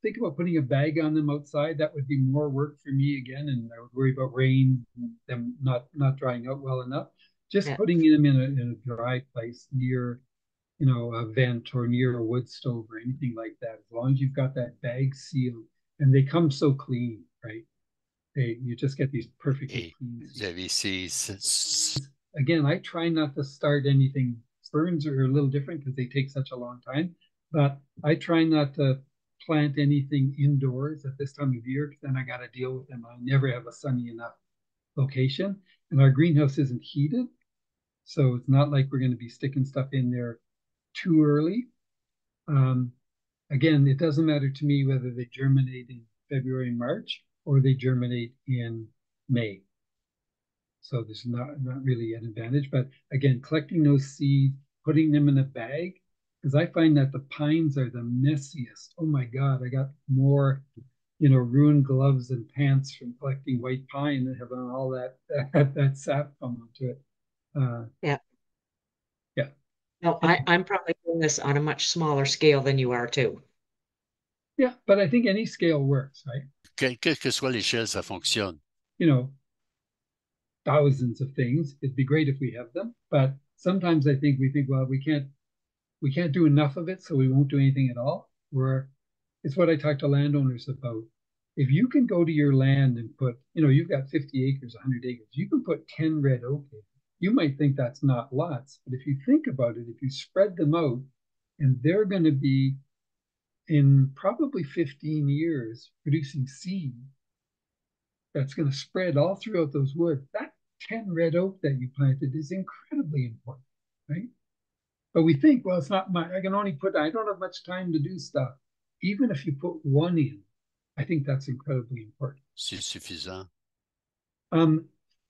think about putting a bag on them outside, that would be more work for me again. And I would worry about rain, and them not drying out well enough. Just putting them in a dry place near, a vent or near a wood stove or anything like that. As long as you've got that bag sealed, and they come so clean, right? You just get these perfectly clean seeds. Again, I try not to start anything. Ferns are a little different because they take such a long time, but I try not to plant anything indoors at this time of year because then I got to deal with them. I never have a sunny enough location, and our greenhouse isn't heated, so it's not like we're going to be sticking stuff in there too early. Again, it doesn't matter to me whether they germinate in February and March or they germinate in May. So there's not really an advantage. But again, collecting those seeds, putting them in a bag, because I find that the pines are the messiest. Oh my God, I got more, ruined gloves and pants from collecting white pine that have all that sap come onto it. Yeah. No, And I'm probably doing this on a much smaller scale than you are too. yeah, but I think any scale works, right? quelle que soit l'échelle, ça fonctionne. Thousands of things. It'd be great if we have them, but sometimes I think we think, well, we can't do enough of it, so we won't do anything at all. Where it's what I talk to landowners about. If you can go to your land and put, you've got 50 acres, 100 acres, you can put 10 red oak in. You might think that's not lots, but if you think about it, if you spread them out, and they're going to be in probably 15 years producing seed that's going to spread all throughout those woods, that 10 red oak that you planted is incredibly important, right? But we think, well, it's not I don't have much time to do stuff. Even if you put one in, I think that's incredibly important. C'est suffisant.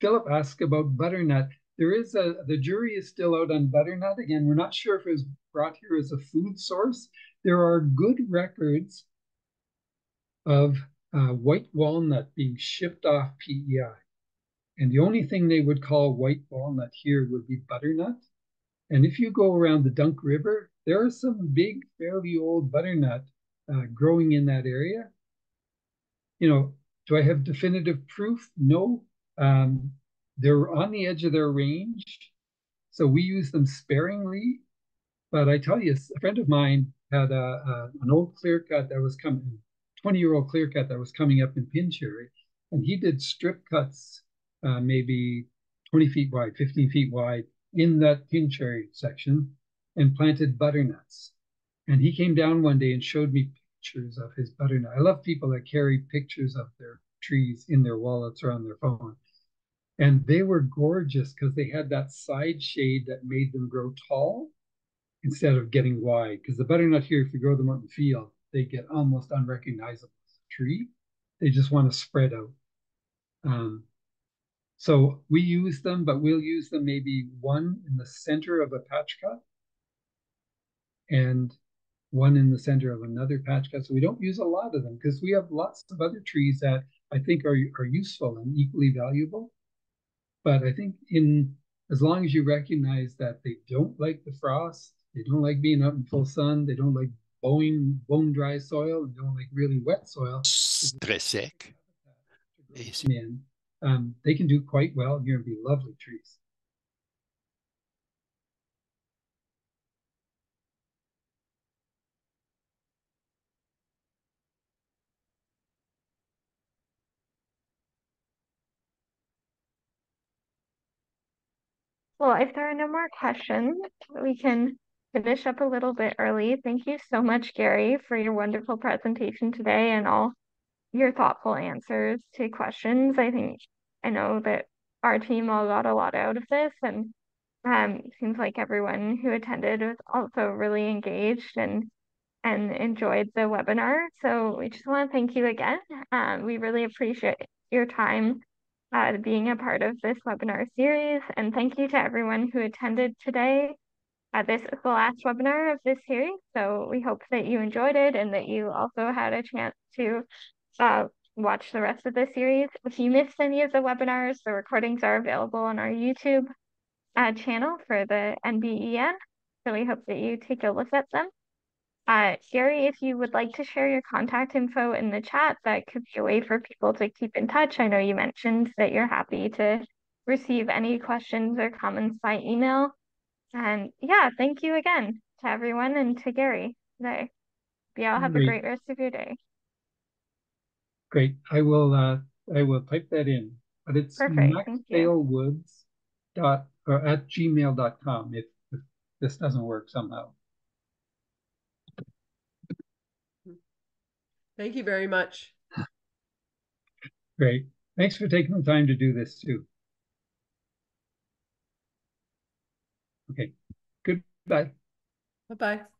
Philip asked about butternut. The jury is still out on butternut. Again, we're not sure if it was brought here as a food source. There are good records of white walnut being shipped off PEI. And the only thing they would call white walnut here would be butternut. And if you go around the Dunk River, there are some big, fairly old butternut growing in that area. You know, do I have definitive proof? No. They're on the edge of their range, so we use them sparingly. But I tell you, a friend of mine had an old clear cut that was coming, 20-year-old clear cut that was coming up in pin cherry, and he did strip cuts, maybe 20 feet wide, 15 feet wide in that pin cherry section, and planted butternuts. And he came down one day and showed me pictures of his butternut. I love people that carry pictures of their trees in their wallets or on their phone. And they were gorgeous because they had that side shade that made them grow tall instead of getting wide. Because the butternut here, if you grow them out in the field, they get almost unrecognizable as a tree. They just want to spread out. So we use them, but we'll use them maybe one in the center of a patch cut and one in the center of another patch cut. So we don't use a lot of them because we have lots of other trees that I think are useful and equally valuable. But I think as long as you recognize that they don't like the frost, they don't like being out in full sun, they don't like bone dry soil, and they don't like really wet soil. Très sec. They can do quite well here and be lovely trees. Well, if there are no more questions, we can finish up a little bit early. Thank you so much, Gary, for your wonderful presentation today and all your thoughtful answers to questions. I know that our team all got a lot out of this, and seems like everyone who attended was also really engaged and enjoyed the webinar. So we just want to thank you again. We really appreciate your time being a part of this webinar series, and thank you to everyone who attended today. This is the last webinar of this series, so we hope that you enjoyed it and that you also had a chance to watch the rest of the series. If you missed any of the webinars, the recordings are available on our YouTube channel for the NBEN, so we hope that you take a look at them. Gary, if you would like to share your contact info in the chat, that could be a way for people to keep in touch. I know you mentioned that you're happy to receive any questions or comments by email. And yeah, thank you again to everyone and to Gary today. Yeah, have a great rest of your day. Great. I will type that in. But it's Macphail Woods at gmail.com if this doesn't work somehow. Thank you very much. Great. Thanks for taking the time to do this too. Okay. Goodbye. Bye-bye.